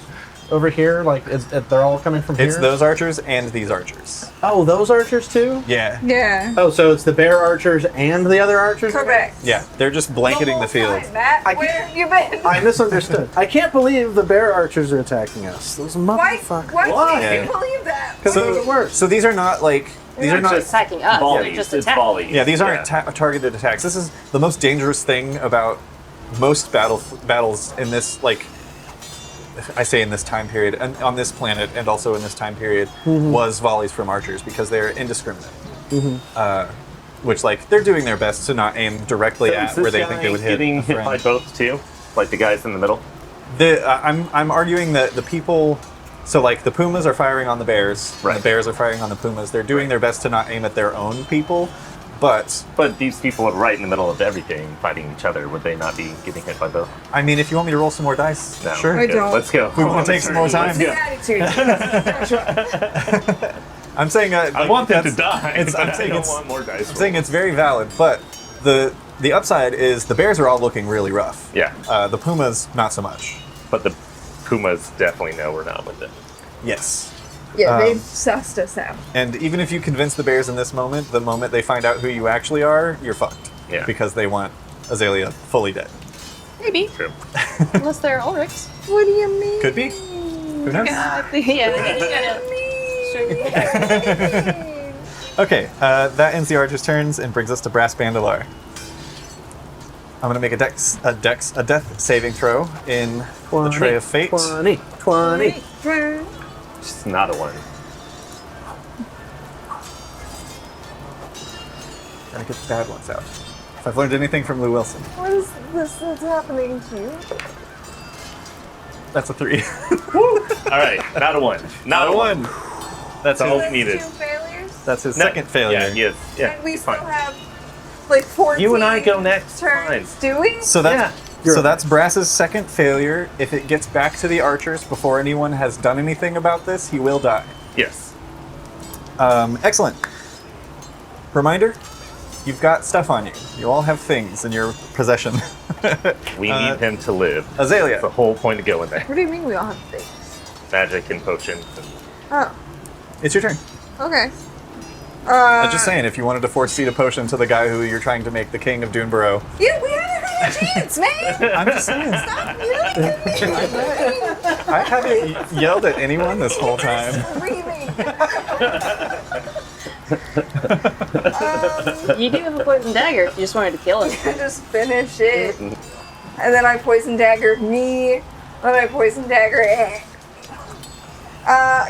Over here? Like, they're all coming from here? It's those archers and these archers. Oh, those archers too? Yeah. Yeah. Oh, so it's the bear archers and the other archers? Correct. Yeah, they're just blanketing the field. Time, Matt, I where can't- have you been? I misunderstood. I can't believe the bear archers are attacking us. Those Why? motherfuckers. Why Yeah. can't you believe that? Because they're the worst. So these are not like these are not just attacking us. Volleys. They're just It's attacking. volleys. yeah these aren't targeted attacks. This is the most dangerous thing about most battles in this I say in this time period and on this planet and also in this time period was volleys from archers because they're indiscriminate. Which they're doing their best to not aim directly Is at this where they guy think they would hit. getting a hit friend. by both too? Like the guys in the middle? I'm arguing that the people, so the pumas are firing on the bears, and Right. the bears are firing on the pumas. They're doing their best to not aim at their own people, but But these people are right in the middle of everything, fighting each other. Would they not be getting hit by both? I mean, if you want me to roll some more dice, No. sure. I Good, don't. Let's go. We wanna take some more time. Let's The go. attitude. I'm saying I want them to that's- die. I'm but I saying don't it's want more dice. I'm saying it's very valid, but the upside is the bears are all looking really rough. Yeah. The pumas not so much. But the Pumas definitely know we're not with it. Yes. Yeah, they've Um, sussed us out. And even if you convince the bears in this moment, the moment they find out who you actually are, you're fucked. Yeah. Because they want Azalea fully dead. Maybe. True. Unless they're Ulrichs. What do you mean? Could be. Who knows? Yeah, I think, yeah, I think you gotta. Okay, that ends the archer's turns and brings us to Brass Bandalar. I'm gonna make a death saving throw in the Tray of Fate. 20. Just not a one. Gotta get the bad ones out. If I've learned anything from Lou Wilson, What is this that's happening to you? that's a 3. All right, not a one. Not a one. That's all his, we needed. 2 failures? that's his No, second failure. Yeah, yes. Yeah, And we it's still fine. have 14 You and I go next. turns, Fine. do we? So that's Yeah. so that's Brass's second failure. If it gets back to the archers before anyone has done anything about this, he will die. Yes. Excellent. Reminder, you've got stuff on you. You all have things in your possession. We need him to live. Azalea. That's the whole point of going there. What do you mean we all have things? Magic and potions. Oh, It's your turn. okay. I'm just saying, if you wanted to force feed a potion to the guy who you're trying to make the king of Duneborough, Yeah, we haven't had a chance, man! I'm just saying. Stop yelling I haven't yelled at anyone this whole time. screaming! You do have a poison dagger if you just wanted to kill him. I just finish it. And then I poison dagger me. Then I poison dagger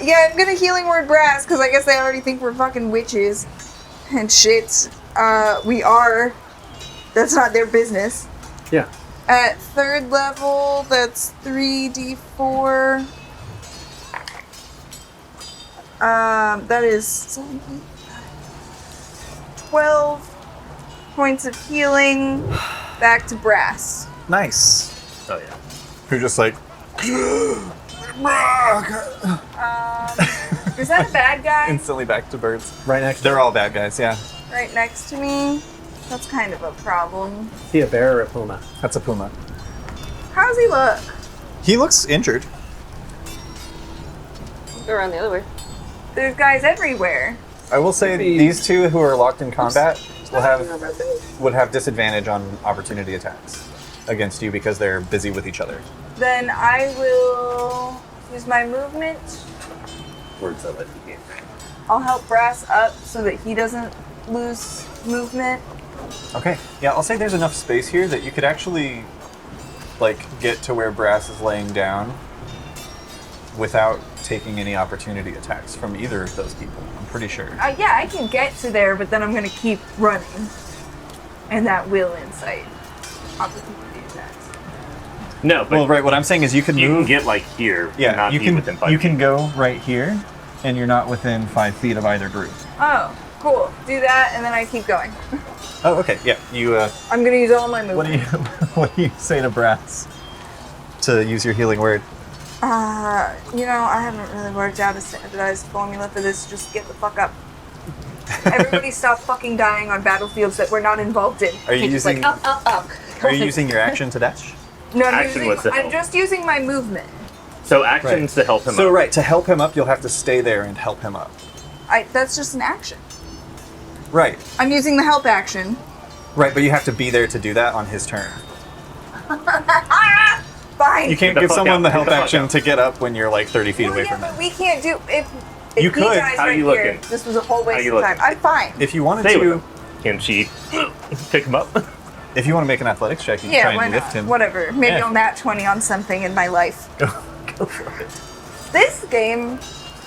yeah, I'm gonna healing word Brass because I guess they already think we're fucking witches and shit. We are. That's not their business. Yeah. At 3rd level, that's 3d4. That is 7, 8, 9, 12 points of healing. Back to Brass. Nice. Oh yeah. Who just Is that a bad guy instantly back to birds. Right next to They're all bad guys, yeah. right next to me? That's kind of a problem. See a bear or a puma? That's a puma. How's he look? He looks injured. Go around the other way. There's guys everywhere. I will say these two who are locked in combat would have disadvantage on opportunity attacks against you because they're busy with each other. Then I will use my movement. Words of it. I'll help Brass up so that he doesn't lose movement. Okay. Yeah, I'll say there's enough space here that you could actually get to where Brass is laying down without taking any opportunity attacks from either of those people. I'm pretty sure. Yeah, I can get to there, but then I'm gonna keep running. And that will incite opportunity attacks. No, but Well, right. What I'm saying is you can you move. can get here. and Yeah, not you be can. within 5 You can feet. go right here, and you're not within 5 feet of either group. Oh, cool. Do that, and then I keep going. Oh, okay. Yeah. You. I'm gonna use all my movement. What do you? What do you say to Brass to use your healing word? I haven't really worked out a standardized formula for this. Just get the fuck up. Everybody stop fucking dying on battlefields that we're not involved in. Are you Just using? like up. Are you using your action to dash? No, Action was to I'm help. just using my movement. So actions to help him So up. right, to help him up, you'll have to stay there and help him up. That's just an action. Right, I'm using the help action. right, but you have to be there to do that on his turn. Fine. You can't Get the give fuck someone out, the get help the fuck action out. to get up when you're like 30 feet away from but him. we can't do if You he could. dies How right you here. looking? This was a whole How waste you of time. looking? I'm fine. If you wanted Stay with to, him. Can she pick him up? if you want to make an athletics check, you can Yeah, try why and not? lift him. Whatever. Maybe Yeah. I'll nat 20 on something in my life. Go for it. This game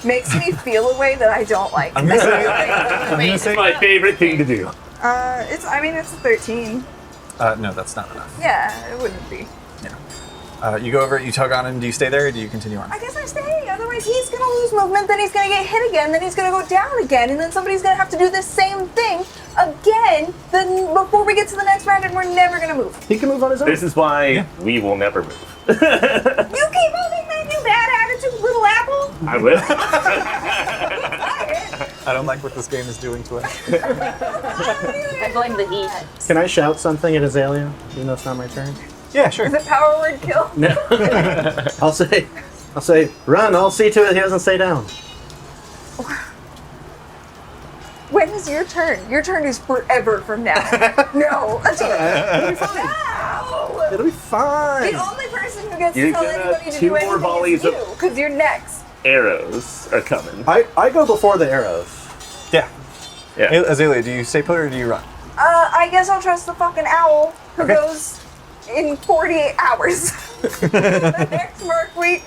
makes me feel a way that I don't like. I'm gonna say. I'm gonna It's say. my favorite thing to do. It's a 13. No, that's not enough. Yeah, it wouldn't be. You go over, you tug on him. Do you stay there, or do you continue on? I guess I stay. Otherwise, he's gonna lose movement. Then he's gonna get hit again. Then he's gonna go down again. And then somebody's gonna have to do the same thing again. Then before we get to the next round, and we're never gonna move. He can move on his own. This is why we will never move. You keep moving, man. You bad attitude, little apple. I will. I don't like what this game is doing to us. I blame the heat. Can I shout something at Azalea, even though it's not my turn? Yeah, sure. Is it power word kill? No. I'll say, run. I'll see to it he doesn't stay down. When is your turn? Your turn is forever from now. No. It'll be fine. It'll be fine. The only person who gets You're to tell gonna anybody to two do more anything volleys is of- you, because you're next. Arrows are coming. I go before the arrows. Yeah. Yeah. Azalea, do you stay put or do you run? I guess I'll trust the fucking owl who Okay. goes in 48 hours. The next work week.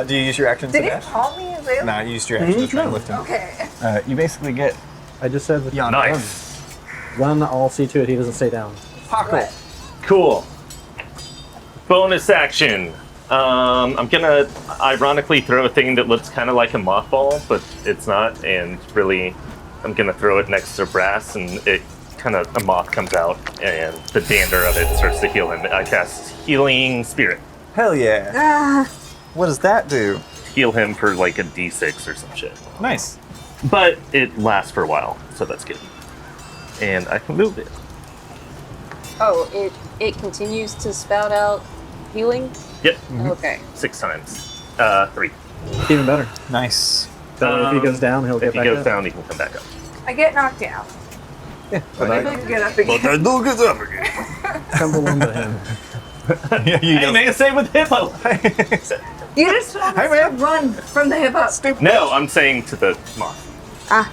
Do you use your action Did to he dash? call me Azalea? Nah, you used your action to try and No. lift him. Okay. You basically get I just said, yonder. Nice. run. I'll see to it he doesn't stay down. What? Cool. Bonus action. I'm gonna ironically throw a thing that looks kind of like a mothball, but it's not. And really, I'm gonna throw it next to Brass, and it a moth comes out, and the dander of it starts to heal him. I cast Healing Spirit. Hell yeah. Ah, What does that do? Heal him for like a D6 or some shit. Nice. But it lasts for a while, so that's good. And I can move it. Oh, it continues to spout out healing? Yep, Okay. 6 times. 3. Even better. Nice. That way if he goes down, he'll If get he back goes up. down, he can come back up. I get knocked down. But I can get up again. I do get up again. Tumble into him. Yeah, you Hey, man, say with Hippo! You just told Hi, us man. to run from the hip up. No, I'm saying to the moth.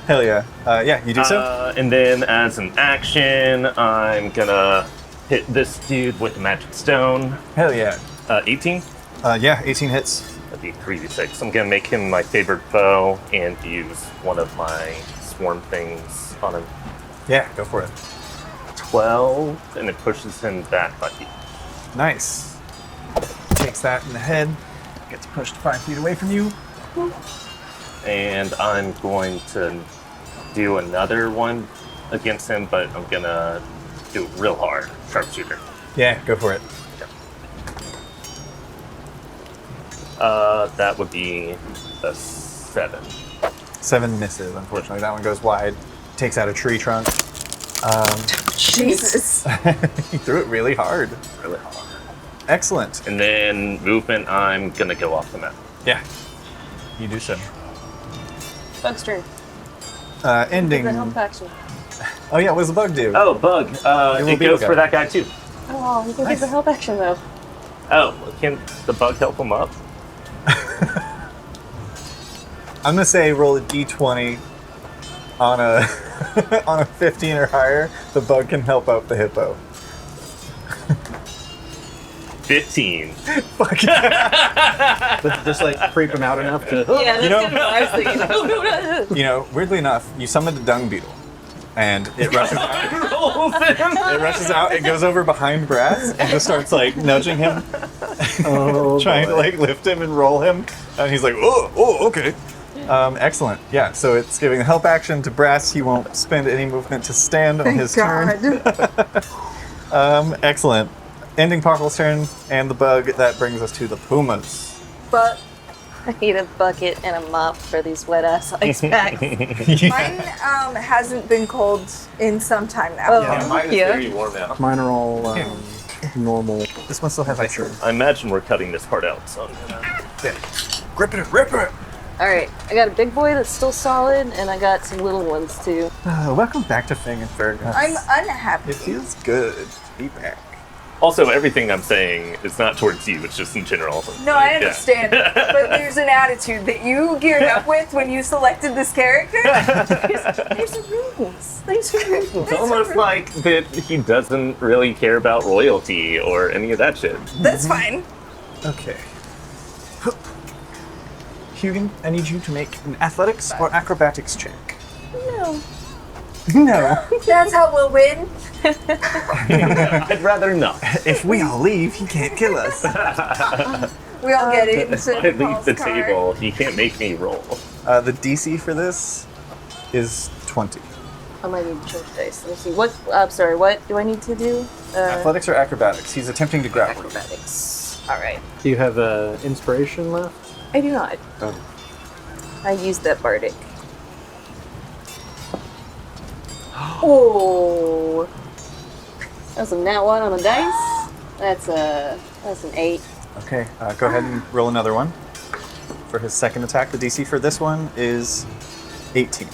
Hell yeah. Yeah, you do so? And then as an action, I'm gonna hit this dude with the magic stone. Hell yeah. 18? Yeah, 18 hits. That'd be 3d6. I'm gonna make him my favorite foe and use one of my swarm things on him. Yeah, go for it. 12, and it pushes him back by feet. Nice. Takes that in the head. Gets pushed 5 feet away from you. And I'm going to do another one against him, but I'm gonna do it real hard. Sharpshooter. Yeah, go for it. That would be a 7. 7 misses, unfortunately. That one goes wide. Takes out a tree trunk. Jesus. He threw it really hard. Really hard. Excellent. And then movement, I'm gonna go off the map. Yeah, you do so. Bug's turn. Ending. The help action. Oh yeah, what does the bug do? Oh, bug. will It be goes okay. for that guy too. Oh, you can Nice. give the help action though. Oh, can the bug help him up? I'm gonna say roll a d20 on a on a 15 or higher. The bug can help out the hippo. 15. Fuck. But just like creep him out enough to. Yeah, that's You know- kind of what I was thinking. You know, weirdly enough, you summoned a dung beetle, and it rushes out. Rolls him. It rushes out. It goes over behind Brass and just starts like nudging him, Oh, trying to boy. like lift him and roll him. And he's like, oh, okay. Excellent. Yeah. So it's giving a help action to Brass. He won't spend any movement to stand on Thank his God. turn. Excellent. ending Pockle's turn and the bug, that brings us to the pumas. But I need a bucket and a mop for these wet ass ice packs. mine hasn't been cold in some time now. Oh. Yeah, mine is Yeah. very warm now. Mine are all normal. This one still has ice. I imagine we're cutting this part out, so. Yeah. Grip it, rip it! Alright, I got a big boy that's still solid, and I got some little ones too. Welcome back to Fang and Fergus. I'm unhappy. It feels good to be back. Also, everything I'm saying is not towards you, it's just in general. No, I understand. But there's an attitude that you geared up with when you selected this character. There's rules. There's rules. It's almost like that he doesn't really care about royalty or any of that shit. That's fine. Okay. Hugin, I need you to make an athletics or acrobatics check. No. No. That's how we'll win. I'd rather not. If we all leave, he can't kill us. We all get it. If instead I of leave Paul's the card. table, he can't make me roll. The DC for this is 20. I might need to change dice. Let me see. What? I'm sorry. What do I need to do? Athletics or acrobatics? He's attempting to grapple. Acrobatics. All right. Do you have inspiration left? I do not. Oh. I used that bardic. Oh, that's a nat 1 on the dice. That's an 8. Okay, go ahead and roll another one. For his second attack, the DC for this one is 18.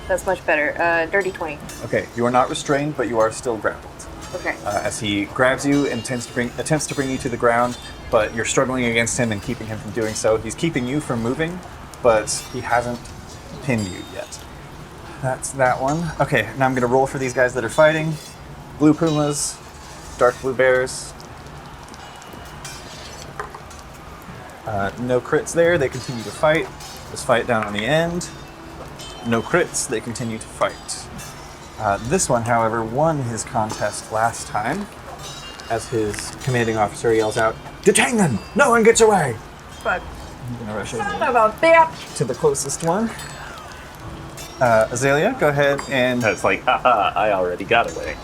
That's much better. Dirty 20. Okay, you are not restrained, but you are still grappled. Okay. As he grabs you and attempts to bring you to the ground, but you're struggling against him and keeping him from doing so. He's keeping you from moving, but he hasn't pinned you yet. That's that one. Okay, now I'm going to roll for these guys that are fighting. Blue pumas, dark blue bears. No crits there, they continue to fight. This fight down on the end. No crits, they continue to fight. This one, however, won his contest last time, as his commanding officer yells out, "Detain them! No one gets away!" But I'm gonna rush son over of a bitch. to the closest one. Azalea, go ahead and I was like, haha, I already got away.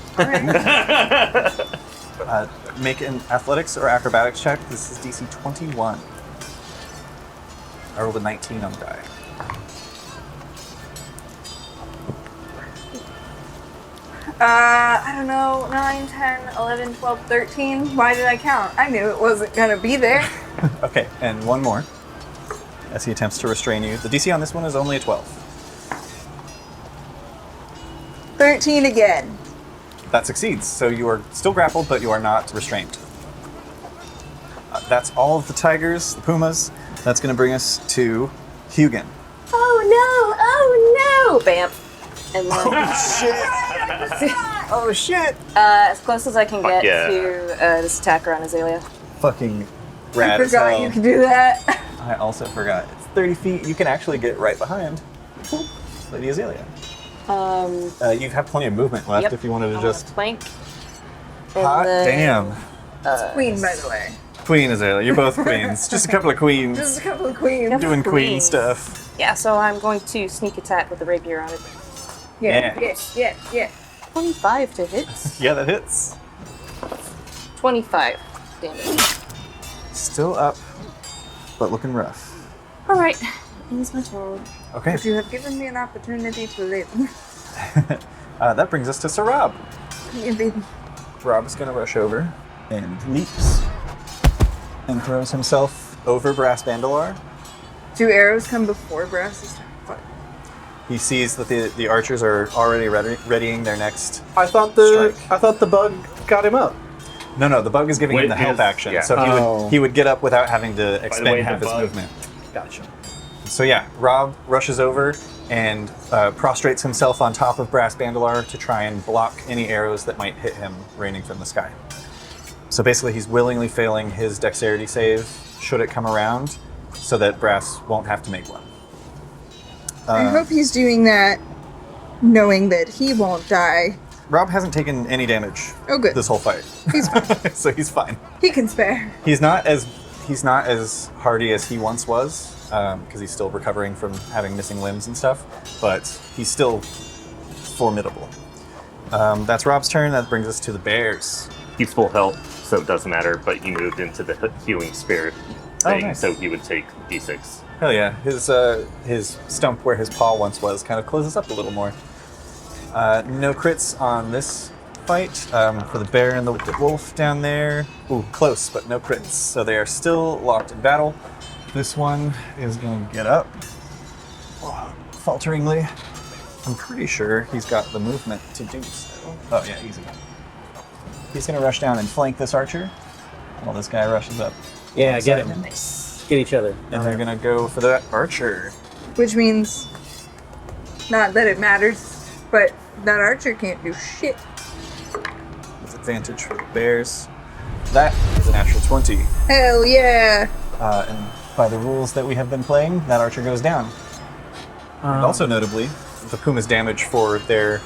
make an athletics or acrobatics check. This is DC 21. I rolled a 19 on the die. I don't know, 9, 10, 11, 12, 13. Why did I count? I knew it wasn't gonna be there. Okay, and one more. As he attempts to restrain you. The DC on this one is only a 12. 13 again. That succeeds. So you are still grappled, but you are not restrained. That's all of the tigers, the pumas. That's going to bring us to Hugin. Oh no! Bam. And then, Oh shit! as close as I can get yeah. to this attacker on Azalea. Fucking I rad as forgot hell. you could do that. I also forgot. It's 30 feet. You can actually get right behind Lady Azalea. You have plenty of movement left Yep. if you wanted to just... Plank. And Hot then- damn. Queen, by the way. Queen Azalea. You're both queens. Just a couple of queens. Just a couple of queens. Yep. Doing queen Queens. stuff. Yeah, so I'm going to sneak attack with the rapier on it. Yeah. 25 to hit. Yeah, that hits. 25 damage. Still up, but looking rough. Alright, it's my turn. Okay. But you have given me an opportunity to live. That brings us to Sir Rob. Yeah, baby. Rob is going to rush over and leaps and throws himself over Brass Bandalar. Do arrows come before brass? Fuck. He sees that the archers are already readying their next. I thought the bug got him up. No, the bug is giving him With the help his- action, yeah. so he would get up without having to way, expend half the his bug- movement. Gotcha. So yeah, Rob rushes over and prostrates himself on top of Brass Bandalar to try and block any arrows that might hit him raining from the sky. So basically he's willingly failing his dexterity save should it come around so that Brass won't have to make one. I hope he's doing that knowing that he won't die. Rob hasn't taken any damage Oh, good. this whole fight. He's fine. So he's fine. He can spare. He's not as hardy as he once was, because he's still recovering from having missing limbs and stuff, but he's still formidable. That's Rob's turn. That brings us to the bears. He's full health, so it doesn't matter, but he moved into the healing spirit thing, nice. so he would take D6. Hell yeah. His stump where his paw once was kind of closes up a little more. No crits on this fight for the bear and the wolf down there. Ooh, close, but no crits. So they are still locked in battle. This one is going to get up falteringly. I'm pretty sure he's got the movement to do so. Oh yeah, easy. He's going to rush down and flank this archer while this guy rushes up. Yeah, get him. Get each other. And they're going to go for that archer. Which means, not that it matters, but that archer can't do shit. With advantage for the bears. That is a natural 20. Hell yeah! And by the rules that we have been playing, that archer goes down. And also notably, the Puma's damage for their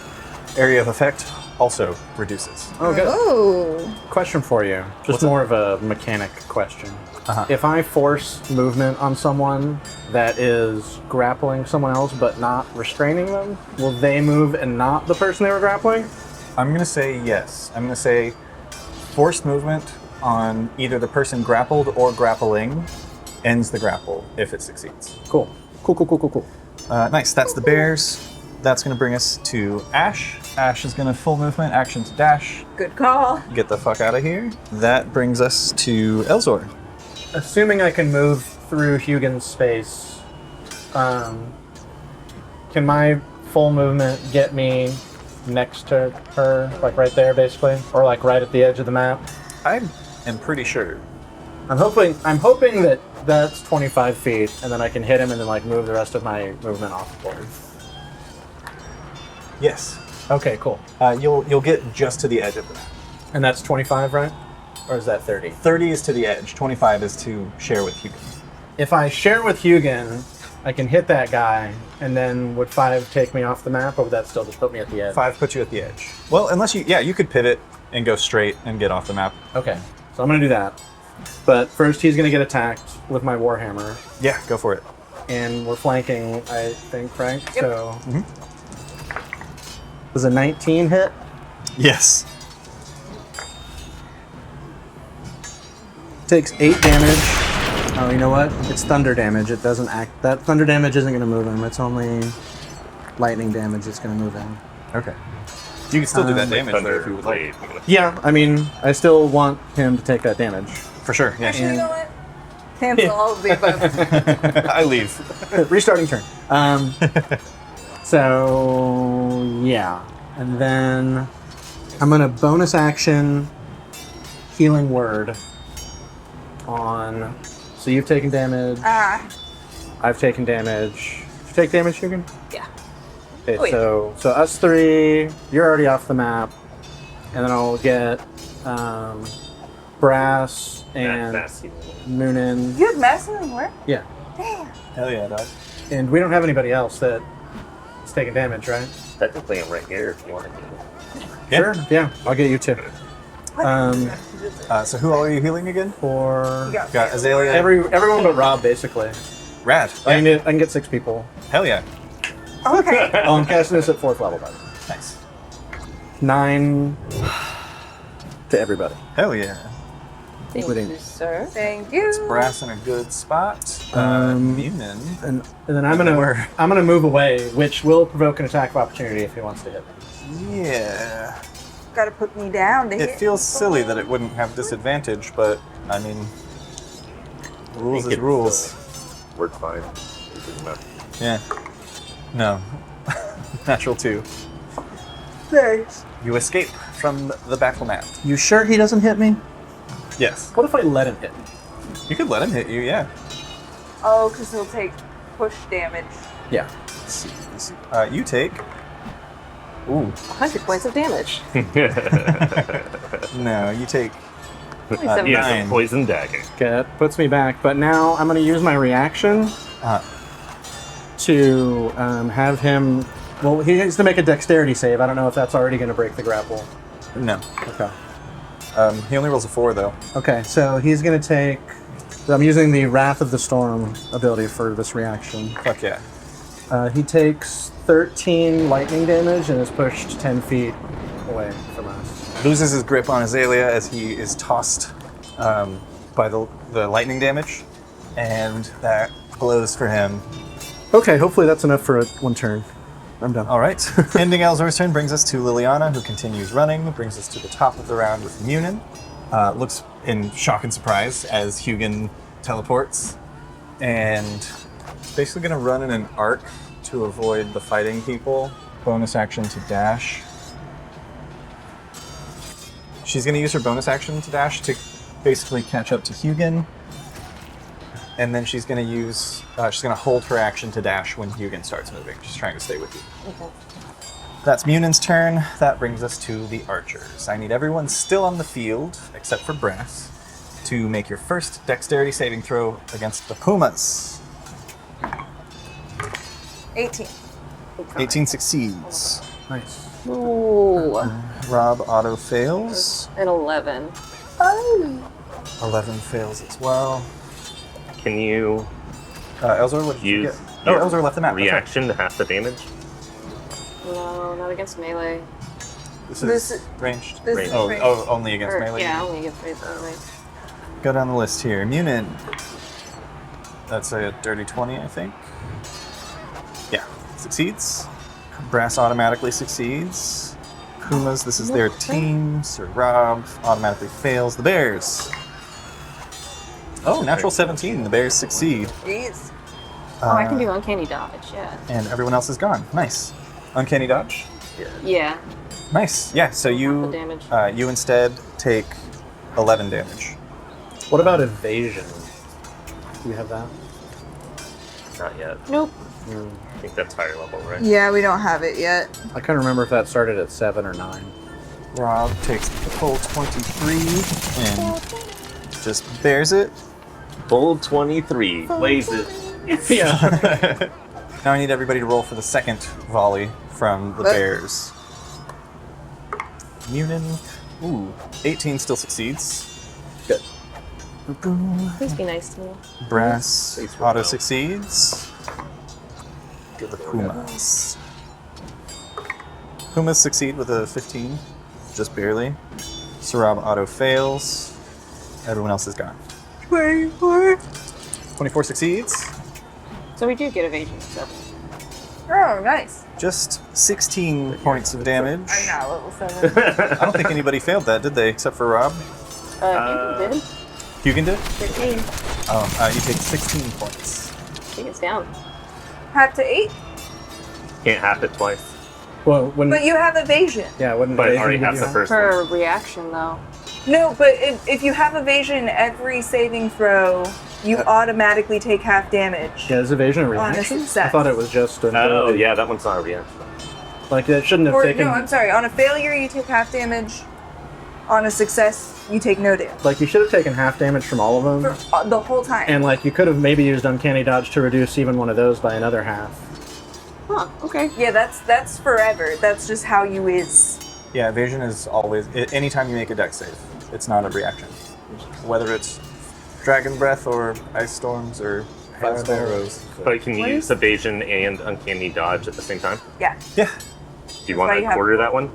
area of effect also reduces. Oh, good. Oh. Question for you. Just What's more of a mechanic question. Uh-huh. If I force movement on someone that is grappling someone else but not restraining them, will they move and not the person they were grappling? I'm going to say yes. I'm going to say forced movement on either the person grappled or grappling ends the grapple if it succeeds. Cool. Cool. Nice. That's the bears. That's going to bring us to Ash. Ash is going to full movement, action to dash. Good call. Get the fuck out of here. That brings us to Elzor. Assuming I can move through Hugin's space, can my full movement get me next to her, like right there, basically, or like right at the edge of the map? I am pretty sure. I'm hoping that that's 25 feet, and then I can hit him and then like move the rest of my movement off the board. Yes. Okay, cool. You'll get just to the edge of the map. And that's 25, right? Or is that 30? 30 is to the edge. 25 is to share with Hugo. If I share with Hugin, I can hit that guy, and then would 5 take me off the map, or would that still just put me at the edge? 5 puts you at the edge. Well, unless you could pivot and go straight and get off the map. Okay, so I'm gonna do that. But first he's gonna get attacked with my Warhammer, Yeah, go for it. and we're flanking, I think, right? Yep. So, does a 19 hit? Yes. Takes 8 damage. Oh, you know what? It's thunder damage. It doesn't act. That thunder damage isn't gonna move him. It's only lightning damage that's gonna move him. Okay. You can still do that damage though Thunder if you would like. blade. Yeah, I mean, I still want him to take that damage. For sure, yeah. Actually, you know what? Cancel all of the above. I leave. Restarting turn. So yeah, and then I'm gonna bonus action healing word on. So you've taken damage. I've taken damage. Did you take damage, Hugin? Yeah. Okay, Oh, yeah. so us 3. You're already off the map, and then I'll get Brass and That's healing. Moonin. You had medicine and work? Yeah, Damn. Hell yeah, dog. and we don't have anybody else that is taking damage, right? Technically, I'm right here if you want to. Yeah. Sure. Yeah, I'll get you too. So who all are you healing again? For You got Got Azalea. everyone but Rob, basically. Rad. I Yeah. can get 6 people. Hell yeah. Okay. Oh, I'm casting this at 4th level, by the way. Nice. 9 to everybody. Hell yeah. Thank Including- you, sir. Thank you. Brass in a good spot. Munin. And then I'm gonna move away, which will provoke an attack of opportunity if he wants to hit me. Yeah. Gotta put me down to It hit. feels silly that it wouldn't have disadvantage, but I mean, rules is It's, rules. Work fine. It doesn't matter. Yeah. No. Natural 2. Thanks. You escape from the battle mat. You sure he doesn't hit me? Yes. What if I let him hit me? You could let him hit you, yeah. Oh, because he'll take push damage. Yeah. Let's see. You take. Ooh. 100 points of damage. No, you take. Only 7 He has Nine. a poison dagger. Okay, that puts me back. But now I'm gonna use my reaction to have him. Well, he needs to make a dexterity save. I don't know if that's already gonna break the grapple. No. Okay. He only rolls a 4, though. Okay, so he's gonna take. I'm using the Wrath of the Storm ability for this reaction. Fuck yeah. He takes 13 lightning damage and is pushed 10 feet away from us. Loses his grip on Azalea as he is tossed by the lightning damage, and that blows for him. Okay, hopefully that's enough for one turn. I'm done. All right. Ending Elzor's turn brings us to Liliana, who continues running. Brings us to the top of the round with Munin. Looks in shock and surprise as Hugin teleports, and basically going to run in an arc to avoid the fighting people. Bonus action to dash. She's going to use her bonus action to dash to basically catch up to Hugin. And then she's going to use, she's going to hold her action to dash when Hugin starts moving. She's trying to stay with you. Okay. That's Munin's turn. That brings us to the archers. I need everyone still on the field, except for Brass, to make your first dexterity saving throw against the Pumas. 18. 18 succeeds. Nice. Ooh. Rob auto fails. An 11. Oh. 11 fails as well. Can you Elzor, what did you use get? Oh, Elzor left the map. That's right. reaction to half the damage? No, not against melee. This is ranged. This is Oh, ranged. oh, only against Or, melee. yeah, only against melee. Go down the list here. Munin. That's a dirty 20, I think. Yeah, succeeds. Brass automatically succeeds. Pumas, this is their team. Sir Rob automatically fails. The Bears. Oh, natural 17. The Bears succeed. Jeez. Oh, I can do uncanny dodge, yeah. And everyone else is gone. Nice. Uncanny dodge. Yeah. Nice. Yeah, so Half you the damage. you instead take 11 damage. What about evasion? Do we have that? Not yet. Nope. I think that's higher level, right? Yeah, we don't have it yet. I can't remember if that started at 7 or 9. Rob takes the full 23 and just bears it. Full 23. Blaze it. Yeah. Now I need everybody to roll for the second volley from the Bears. Munin. Ooh, 18 still succeeds. Good. Please be nice to me. Brass Please auto roll. succeeds. The Pumas. Pumas succeed with a 15, just barely. Sarab auto fails. Everyone else is gone. 24. 24 succeeds. So we do get evasion, so. Oh, nice. Just 16 points of damage. I'm not level 7. I don't think anybody failed that, did they? Except for Rob. You did? Hugin did? 13. Oh, you take 16 points. Take us down. Half to 8? Can't half it twice. Well, when But you have evasion. yeah, wouldn't But I evasion already give have you the half? first one. For a reaction, though. No, but if you have evasion, every saving throw, you automatically take half damage. Yeah, is evasion a On a reaction? I success. thought it was just an Oh, ability. yeah, that one's not a reaction. Like it shouldn't have Or, taken. no, I'm sorry. On a failure, you take half damage. On a success, you take no damage. Like you should have taken half damage from all of them, For the whole time. and like you could have maybe used uncanny dodge to reduce even one of those by another half. Huh, okay. Yeah, that's forever. That's just how you is. Yeah, evasion is always, anytime you make a dex save, it's not a reaction. Whether it's dragon breath or ice storms or fire arrows. But can you use evasion and uncanny dodge at the same time? Yeah. Yeah. Do you want why to you have- quarter that one?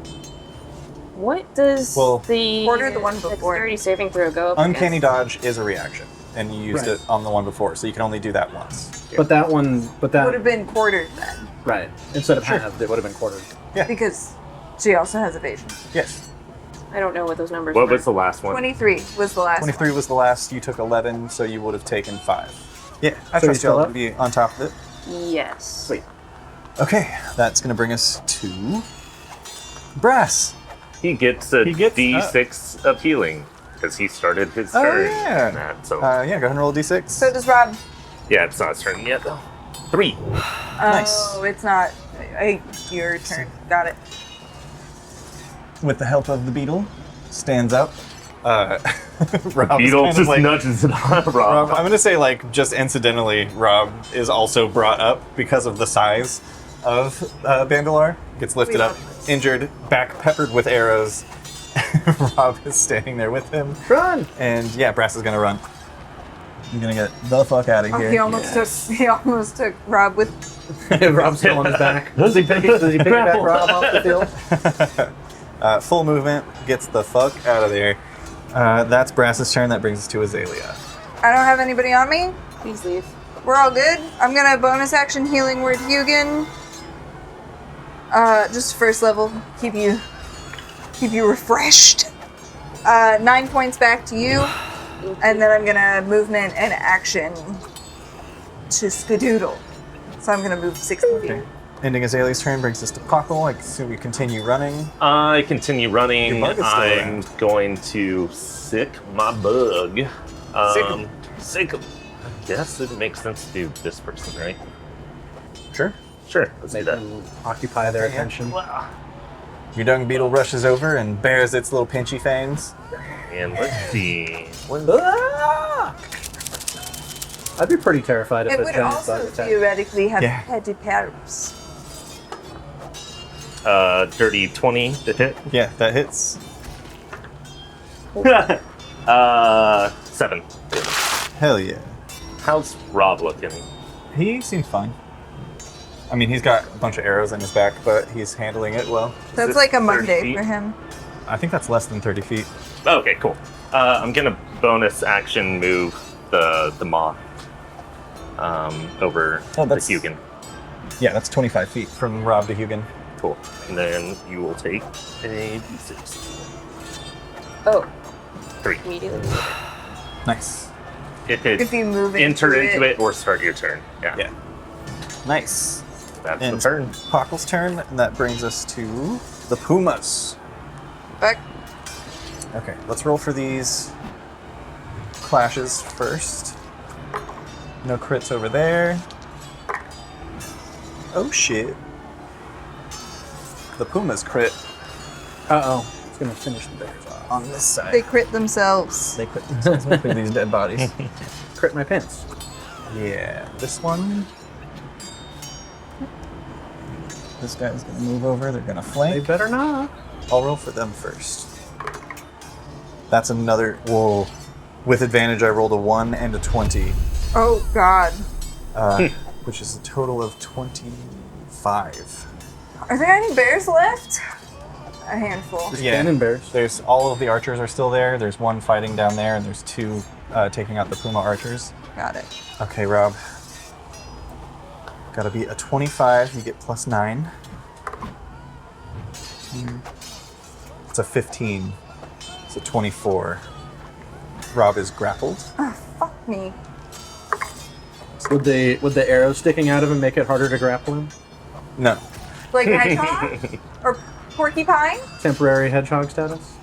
What does Well, the Quarter the one before. dexterity saving throw go up Uncanny against? dodge is a reaction, and you used Right. it on the one before, so you can only do that once. But that one, Would have been quartered then. right instead of Sure. halved, it would have been quartered. Because she also has evasion. Yes. I don't know what those numbers What were. was the last one? 23 was the last 23 one. was the last, you took 11, so you would have taken 5. Yeah, I So trust you y'all still to be on top of it. Yes. Sweet. Okay, that's going to bring us to Brass. He gets a He gets- D6 of healing because he started his Oh, turn. yeah. in that, so Yeah, go ahead and roll a d6. So does Rob. yeah, it's not his turn yet though. 3. Nice. Oh, it's not. Your turn. Got it. With the help of the beetle, stands up. Rob Beetle is kind just of like, nudges it on Rob. Rob, I'm going to say, like, just incidentally, Rob is also brought up because of the size of Bandalar. Gets lifted We up, love this. injured, back peppered with arrows. Rob is standing there with him. Run! And yeah, Brass is going to run. I'm going to get the fuck out of Oh, here. he almost took Rob with. Rob's still on his back. Does he pick it back Rob off the field? Full movement, gets the fuck out of there. That's Brass's turn. That brings us to Azalea. I don't have anybody on me. Please leave. We're all good. I'm gonna bonus action healing word Hugin. Just first level, keep you refreshed. 9 points back to you, and then I'm gonna movement and action to Skadoodle. So I'm gonna move 60 feet. Okay. Ending Azalea's turn brings us to Pockle. I assume you continue running. I continue running. Your bug is still I'm around. going to sick my bug. Sick. I guess it makes sense to do this person, right? Sure. Sure, let's do Make that. them occupy their attention. Your dung beetle rushes over and bares its little pinchy fangs. And let's see. Ah! I'd be pretty terrified if It a would giant also bug attacked. theoretically have Yeah. pedipalps. Dirty 20 to hit. Yeah, that hits. 7. Hell yeah. How's Rob looking? He seems fine. I mean, he's got a bunch of arrows in his back, but he's handling it well. That's this like a 30 Monday feet? for him. I think that's less than 30 feet. Okay, cool. I'm gonna bonus action move the moth over Oh, the that's- Hugin. Yeah, that's 25 feet from Rob to Hugin. Cool. And then you will take a d6. Oh, 3. immediately. Nice. If it If you move enter into into it or start your turn. Yeah. Yeah. Nice. That's And the turn. Pockle's turn, and that brings us to the Pumas. Back. Okay, let's roll for these clashes first. No crits over there. Oh shit. The Pumas crit Uh-oh. It's going to finish the bears off. on this side. They crit themselves. They crit themselves with these dead bodies. Crit my pants. Yeah, this one. This guy's gonna move over, they're gonna They flank. better not. I'll roll for them first. That's another, whoa. With advantage, I rolled a 1 and a 20, Oh god. which is a total of 25. Are there any bears left? A handful. Cannon bears. There's all of the archers are still there. There's one fighting down there, and there's 2 taking out the Puma archers. Got it. Okay, Rob. Gotta be a 25, you get plus 9. It's a 15. It's a 24. Rob is grappled. Fuck me. Would the arrow sticking out of him make it harder to grapple him? No. Like hedgehog? Or porcupine? Temporary hedgehog status?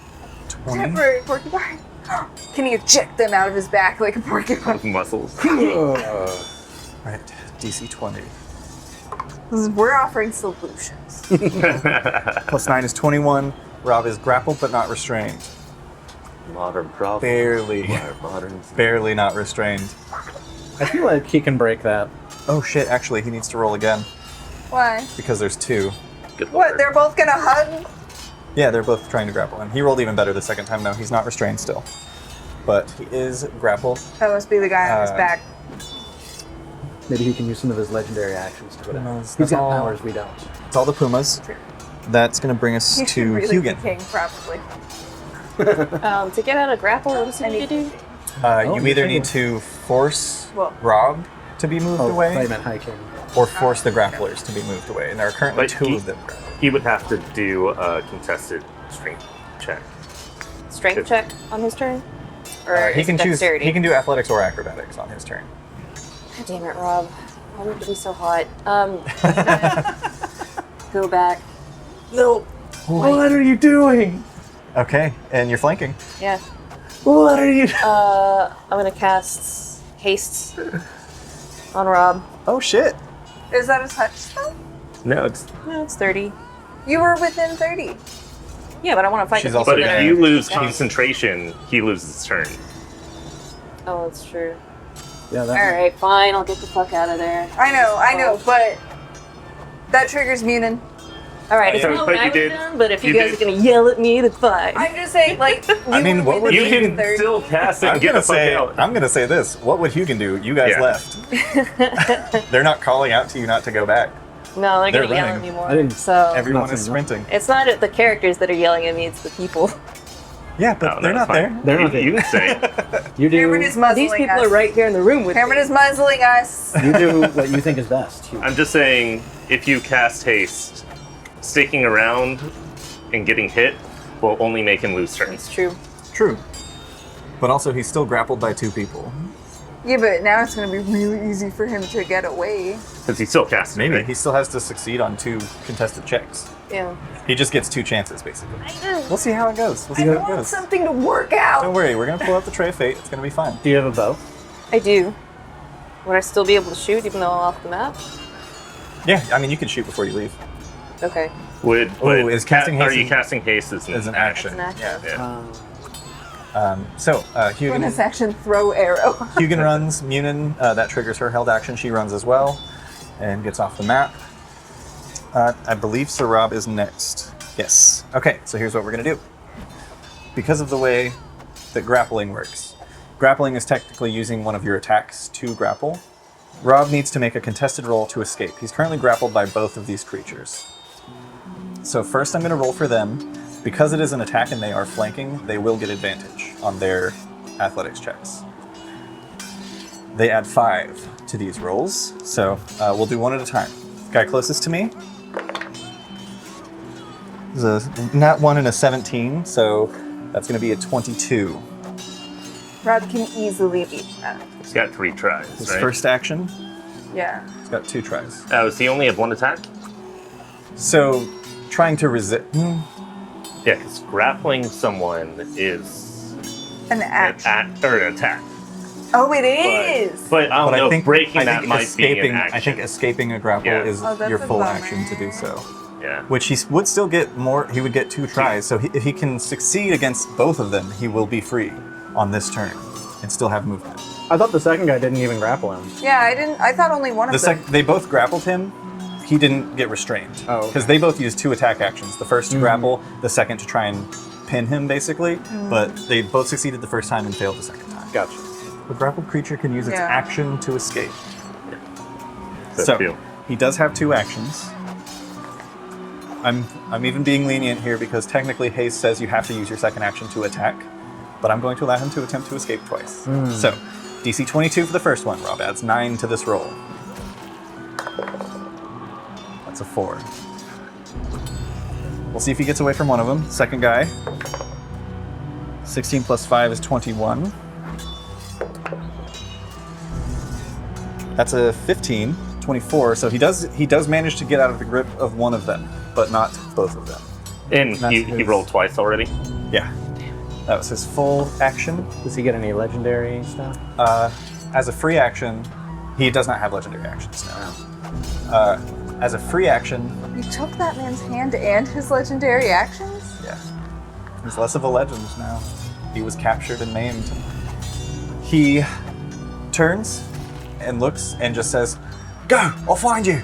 20. Temporary porcupine. Can you eject them out of his back like a porcupine? Muscles. Right, DC 20. We're offering solutions. Plus 9 is 21. Rob is grappled but not restrained. Modern problem. Barely. Modern. Barely not restrained. I feel like he can break that. Oh shit, actually, he needs to roll again Why? because there's 2. Good What? lord. They're both gonna hug? Yeah, they're both trying to grapple him. He rolled even better the second time, though. He's not restrained still. But he is grappled. That must be the guy on his back. Maybe he can use some of his legendary actions to it. Pumas, He's got all- powers we don't. It's all the Pumas. That's going to bring us He to should really be Hugin. king, probably. To get out of grapple, what does he need to do? You either need to force Well- Rob to be moved Oh, away, I meant high king. or force the grapplers to be moved away. And there are currently But 2 he- of them. He would have to do a contested strength check. Strength check on his turn? Or He is can it choose. dexterity? He can do athletics or acrobatics on his turn. God damn it, Rob. Why do you have to be so hot? Go back. No! What are you doing? Okay, and you're flanking. Yeah. What are you I'm gonna cast haste on Rob. Oh shit! Is that a touch spell? No, it's. No, it's 30. You were within 30. Yeah, but I want to fight She's the also But people if that you are- lose concentration, he loses his turn. Oh, that's true. Yeah, that Alright, fine, I'll get the fuck out of there. I know, but that triggers Munin. Alright, it's So, not but what I you did- would've done, but if you you guys did- are gonna yell at me, then fine. I'm just saying, like, you I mean, were what would You within can 30. still cast it I'm and get gonna the fuck say. out. I'm gonna say this. What would Hugin do? You guys Yeah. left. They're not calling out to you not to go back. No, they're They're gonna yell at running. me more. I didn't- So Everyone Nothing, is sprinting. it's not the characters that are yelling at me; it's the people. Yeah, but No, they're that's not fine. there. They're not You there. can say. You do. Cameron is muzzling These people us. are right here in the room with Cameron me. is muzzling us. You do what you think is best. Hugh. I'm just saying, if you cast haste, sticking around and getting hit will only make him lose turns. It's true. True. But also, he's still grappled by 2 people. Yeah, but now it's going to be really easy for him to get away. Because he's still casting. Maybe. right? He still has to succeed on 2 contested checks. Yeah. He just gets 2 chances, basically. We'll see how it goes. We'll see I how it want goes. something to work out. Don't worry, we're going to pull out the Tray of Fate. It's going to be fine. Do you have a bow? I do. Would I still be able to shoot even though I'm off the map? Yeah, I mean, you can shoot before you leave. Okay. Would Oh, is casting are haste you an- casting haste as As an action. It's an action. Yeah. Hugan, Bonus action, throw arrow. Hugan runs. Munin, that triggers her held action. She runs as well and gets off the map. I believe Sir Rob is next. Yes. Okay, so here's what we're going to do. Because of the way that grappling works, grappling is technically using one of your attacks to grapple. Rob needs to make a contested roll to escape. He's currently grappled by both of these creatures. So first I'm going to roll for them. Because it is an attack and they are flanking, they will get advantage on their athletics checks. They add 5 to these rolls, so we'll do one at a time. Guy closest to me is a nat 1 and a 17, so that's going to be a 22. Rob can easily beat that. He's got 3 tries, His right? first action, Yeah. he's got 2 tries. Does he only have 1 attack? So, trying to resist... Yeah, because grappling someone is An an action. or an attack. Oh, it is. But I don't But know, I think breaking I that think might escaping, be an action. I think escaping a grapple Yeah. is Oh, that's your a full bummer. action to do so. Yeah. Which he would still get more. He would get 2 tries. So if he can succeed against both of them, he will be free on this turn and still have movement. I thought the second guy didn't even grapple him. Yeah, I didn't. I thought only one of them. They both grappled him. He didn't get restrained. Oh, okay. Because they both used 2 attack actions. The first to grapple, the second to try and pin him, basically. But they both succeeded the first time and failed the second time. Gotcha. The grappled creature can use its Yeah. action to escape. That's So true. he does have 2 actions. I'm even being lenient here because technically haste says you have to use your second action to attack, but I'm going to allow him to attempt to escape twice. So DC 22 for the first one. Rob adds 9 to this roll. That's a 4. We'll see if he gets away from one of them. Second guy. 16 plus 5 is 21. That's a 15, 24. So he does manage to get out of the grip of one of them, but not both of them. And That's he his- rolled twice already. Yeah. That was his full action. Does he get any legendary stuff? As a free action, he does not have legendary actions now. As a free action, You took that man's hand and his legendary actions? yeah, he's less of a legend now. He was captured and maimed. He turns and looks and just says, "Go! I'll find you!"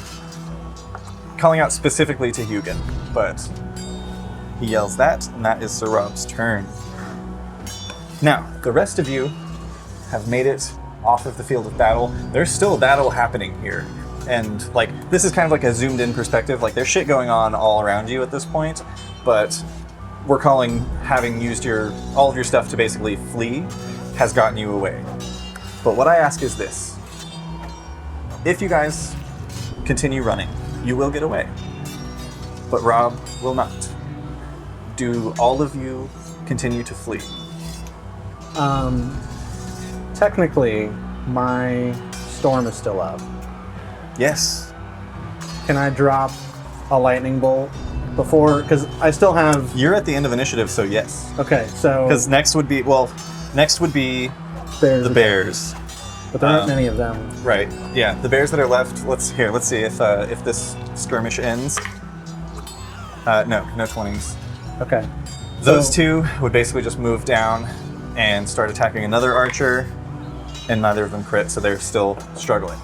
Calling out specifically to Hugan, but he yells that, and that is Sir Rob's turn. Now, the rest of you have made it off of the field of battle. There's still a battle happening here. And, this is kind of like a zoomed-in perspective. There's shit going on all around you at this point, but we're calling having used all of your stuff to basically flee has gotten you away. But what I ask is this. If you guys continue running, you will get away. But Rob will not. Do all of you continue to flee? Technically, my storm is still up. Yes. Can I drop a lightning bolt before? Because I still have. You're at the end of initiative, so yes. Okay, so Because next would be bears, the bears. but there aren't many of them. Right. Yeah. The bears that are left. Let's see if this skirmish ends. No 20s. Okay. Those So- 2 would basically just move down and start attacking another archer, and neither of them crit, so they're still struggling.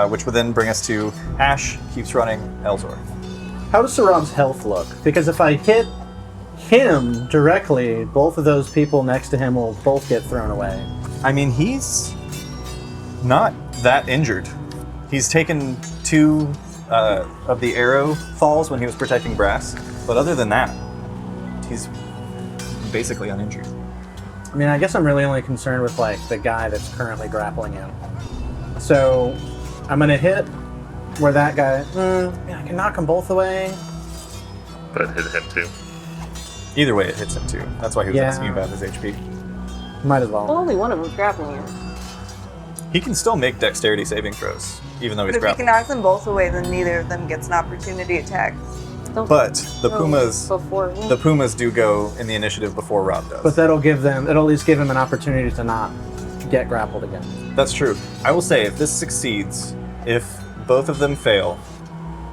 Which would then bring us to Ash keeps running, Elzor. How does Sir Rob's health look? Because if I hit him directly, both of those people next to him will both get thrown away. I mean, he's not that injured. He's taken 2 of the arrow falls when he was protecting Brass, but other than that, he's basically uninjured. I mean, I guess I'm really only concerned with like the guy that's currently grappling him. So I'm gonna hit where that guy. I can knock them both away. But hit him too. Either way, it hits him too. That's why he was asking about his HP. Might as well. Well, only one of them's grappling you. He can still make dexterity saving throws, even though he's But if you grappling. can knock them both away, then neither of them gets an opportunity attack. But the Pumas, Before me. the Pumas do go in the initiative before Rob does. But that'll at least give him an opportunity to not get grappled again. That's true. I will say, if this succeeds, if both of them fail,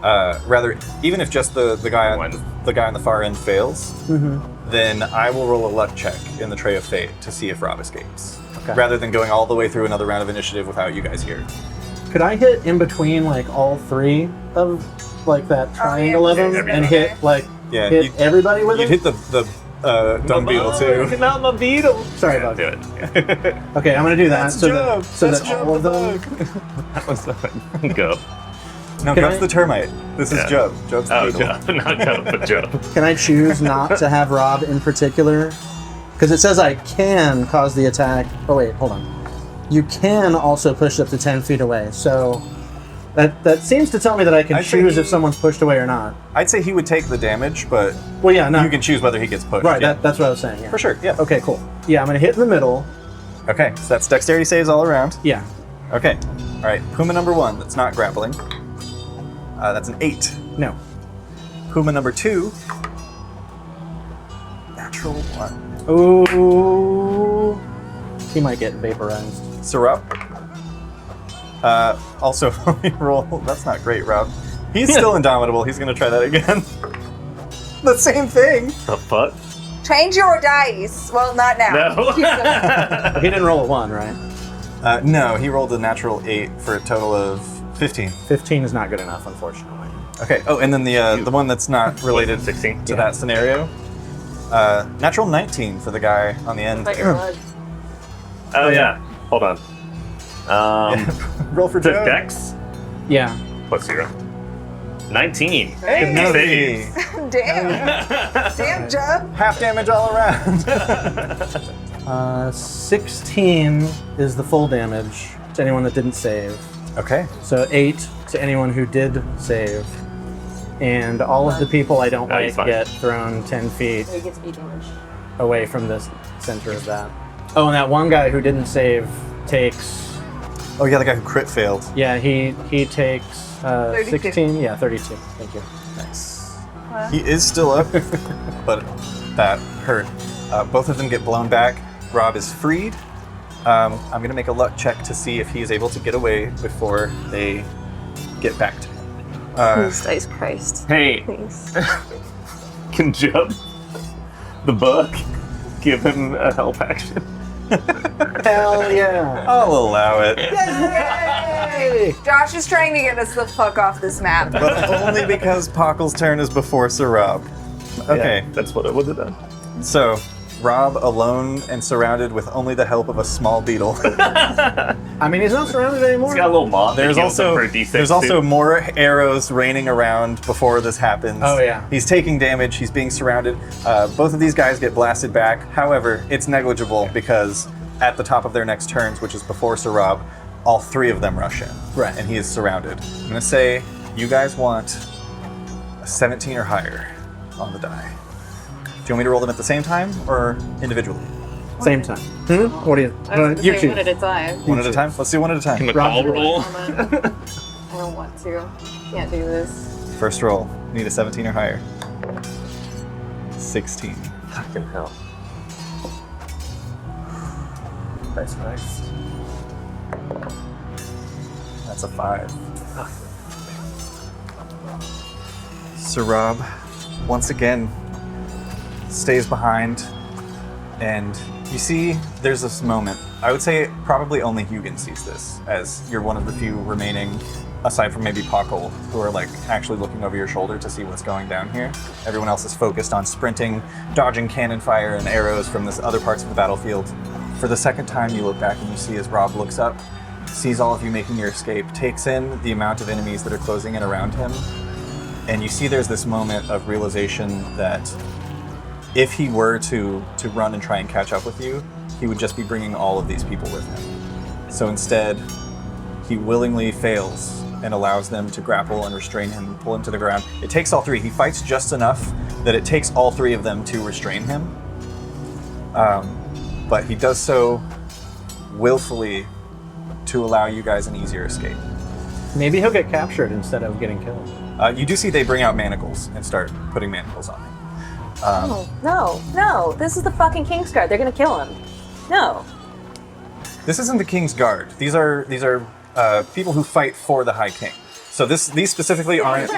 rather, even if just the guy on the far end fails, then I will roll a luck check in the Tray of Fate to see if Rob escapes. Okay. Rather than going all the way through another round of initiative without you guys here. Could I hit in between like all three of like that triangle of them Everybody. and hit like Yeah, hit you'd- everybody with You'd it? hit the dung beetle too. Not my beetle. Sorry Yeah, about do that. it. Okay, I'm gonna do that That's so Job. that That's Job all of the them. That was the go. No, Can Job's I- the termite. This is Yeah. Job. Job's the Oh, beetle. Job. Not go, but Job. Can I choose not to have Rob in particular? Because it says I can cause the attack. Oh wait, hold on. You can also push up to 10 feet away. So that seems to tell me that I can I'd say choose he- if someone's pushed away or not. I'd say he would take the damage, but Well, yeah, no. you can choose whether he gets pushed. Right, yeah. that's what I was saying. Yeah. For sure, yeah. Okay, cool. Yeah, I'm gonna hit in the middle. Okay, so that's dexterity saves all around. Yeah. Okay, all right. Puma number 1, that's not grappling. That's an 8. No. Puma number 2, natural 1. Ooh. He might get vaporized. Syrup. Also, roll. That's not great, Rob. He's still indomitable. He's gonna try that again. The same thing. The fuck? Change your dice. Well, not now. No. Keep them. He didn't roll a 1, right? No, he rolled a natural 8 for a total of 15. 15 is not good enough, unfortunately. Okay. Oh, and then the one that's not related 16 to that scenario. Natural 19 for the guy on the end. But your blood. Oh yeah. Hold on. Roll for The Joe. dex Yeah. plus 0. 19. Hey, He saves. Damn. Damn, Jub. Half damage all around. 16 is the full damage to anyone that didn't save. Okay. So 8 to anyone who did save. And all of the people I don't No, he's like fine. get thrown 10 feet He gets 8 damage. away from the center of that. Oh, and that one guy who didn't save takes... Oh yeah, the guy who crit failed. Yeah, he takes 32. 16. Yeah, 32. Thank you. Nice. He is still up, but that hurt. Both of them get blown back. Rob is freed. I'm gonna make a luck check to see if he is able to get away before they get back to him. Please, dice Christ. Hey, Please. can Job, the bug, give him a help action? Hell yeah! I'll allow it, Josh is trying to get us the fuck off this map. but only because Pockle's turn is before Sir Rob. Okay, Yeah, that's what I would have done. so Rob alone and surrounded with only the help of a small beetle. I mean, he's not surrounded anymore. He's got a little moth. There's that heals him also for a D6 there's also too. more arrows raining around before this happens. Oh, yeah. He's taking damage. He's being surrounded. Both of these guys get blasted back. However, it's negligible because at the top of their next turns, which is before Sir Rob, all 3 of them rush in. Right. And he is surrounded. I'm gonna say you guys want a 17 or higher on the die. Do you want me to roll them at the same time or individually? Same time. What do you? I was you going to say choose. one at a time. One at a time? Let's do one at a Can time. McCall roll? I don't want to. Can't do this. First roll. Need a 17 or higher. 16. Fucking hell. Nice. That's a 5. Sir Rob, once again, stays behind, and you see there's this moment. I would say probably only Hugin sees this, as you're one of the few remaining, aside from maybe Pockle, who are like actually looking over your shoulder to see what's going down here. Everyone else is focused on sprinting, dodging cannon fire and arrows from this other parts of the battlefield. For the second time, you look back and you see as Rob looks up, sees all of you making your escape, takes in the amount of enemies that are closing in around him, and you see there's this moment of realization that if he were to run and try and catch up with you, he would just be bringing all of these people with him. So instead, he willingly fails and allows them to grapple and restrain him and pull him to the ground. It takes all three. He fights just enough that it takes all three of them to restrain him. But he does so willfully to allow you guys an easier escape. Maybe he'll get captured instead of getting killed. You do see they bring out manacles and start putting manacles on him. No. This is the fucking Kingsguard. They're gonna kill him. No. This isn't the King's Guard. These are people who fight for the High King. So these specifically aren't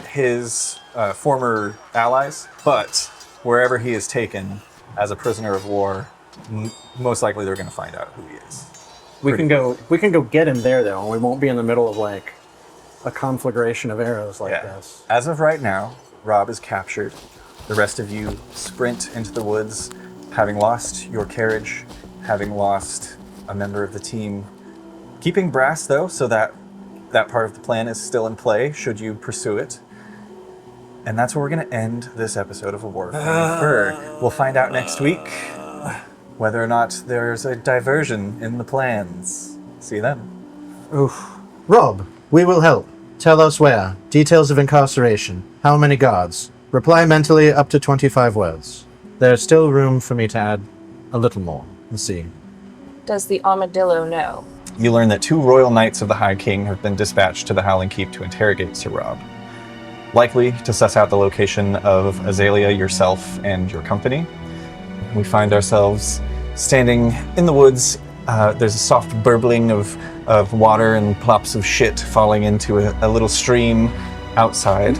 his former allies, but wherever he is taken as a prisoner of war, most likely they're going to find out who he is. We can go get him there though, and we won't be in the middle of like a conflagration of arrows like this. As of right now, Rob is captured. The rest of you sprint into the woods, having lost your carriage, having lost a member of the team. Keeping Brass though, so that part of the plan is still in play should you pursue it. And that's where we're going to end this episode of A War of Flaming Fur. We'll find out next week whether or not there's a diversion in the plans. See you then. Oof. Rob, we will help. Tell us where. Details of incarceration. How many guards? Reply mentally up to 25 words. There's still room for me to add a little more. Let's see. Does the armadillo know? You learn that 2 royal knights of the High King have been dispatched to the Howling Keep to interrogate Sir Rob. Likely to suss out the location of Azalea, yourself, and your company. We find ourselves standing in the woods. There's a soft burbling of water and plops of shit falling into a little stream outside.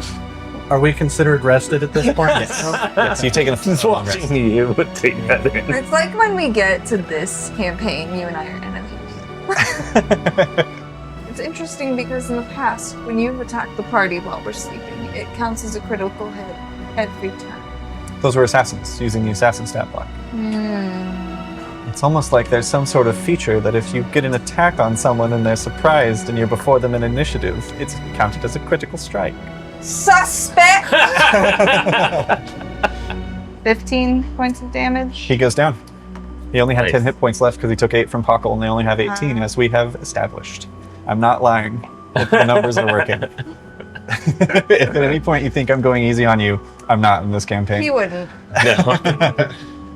Are we considered rested at this point? Yes, you've taken a long rest. Watching you would take that in. It's like when we get to this campaign, you and I are enemies. It's interesting because in the past, when you've attacked the party while we're sleeping, it counts as a critical hit every time. Those were assassins using the assassin stat block. It's almost like there's some sort of feature that if you get an attack on someone and they're surprised and you're before them in initiative, it's counted as a critical strike. Suspect! 15 points of damage. He goes down. He only had Nice. 10 hit points left because he took 8 from Puckle, and they only have 18, as we have established. I'm not lying. The numbers are working. If at any point you think I'm going easy on you, I'm not in this campaign. He wouldn't. No.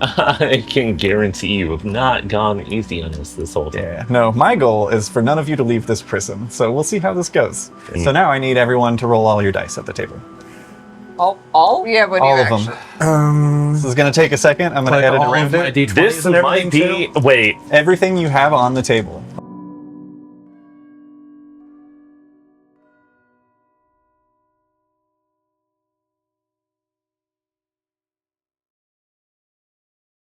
I can guarantee you have not gone easy on us this whole time. Yeah. No, my goal is for none of you to leave this prison, so we'll see how this goes. So now I need everyone to roll all your dice at the table. All? Yeah, but All of them. This is going to take a second. I'm going to edit around it. This might be. Wait. Everything you have on the table.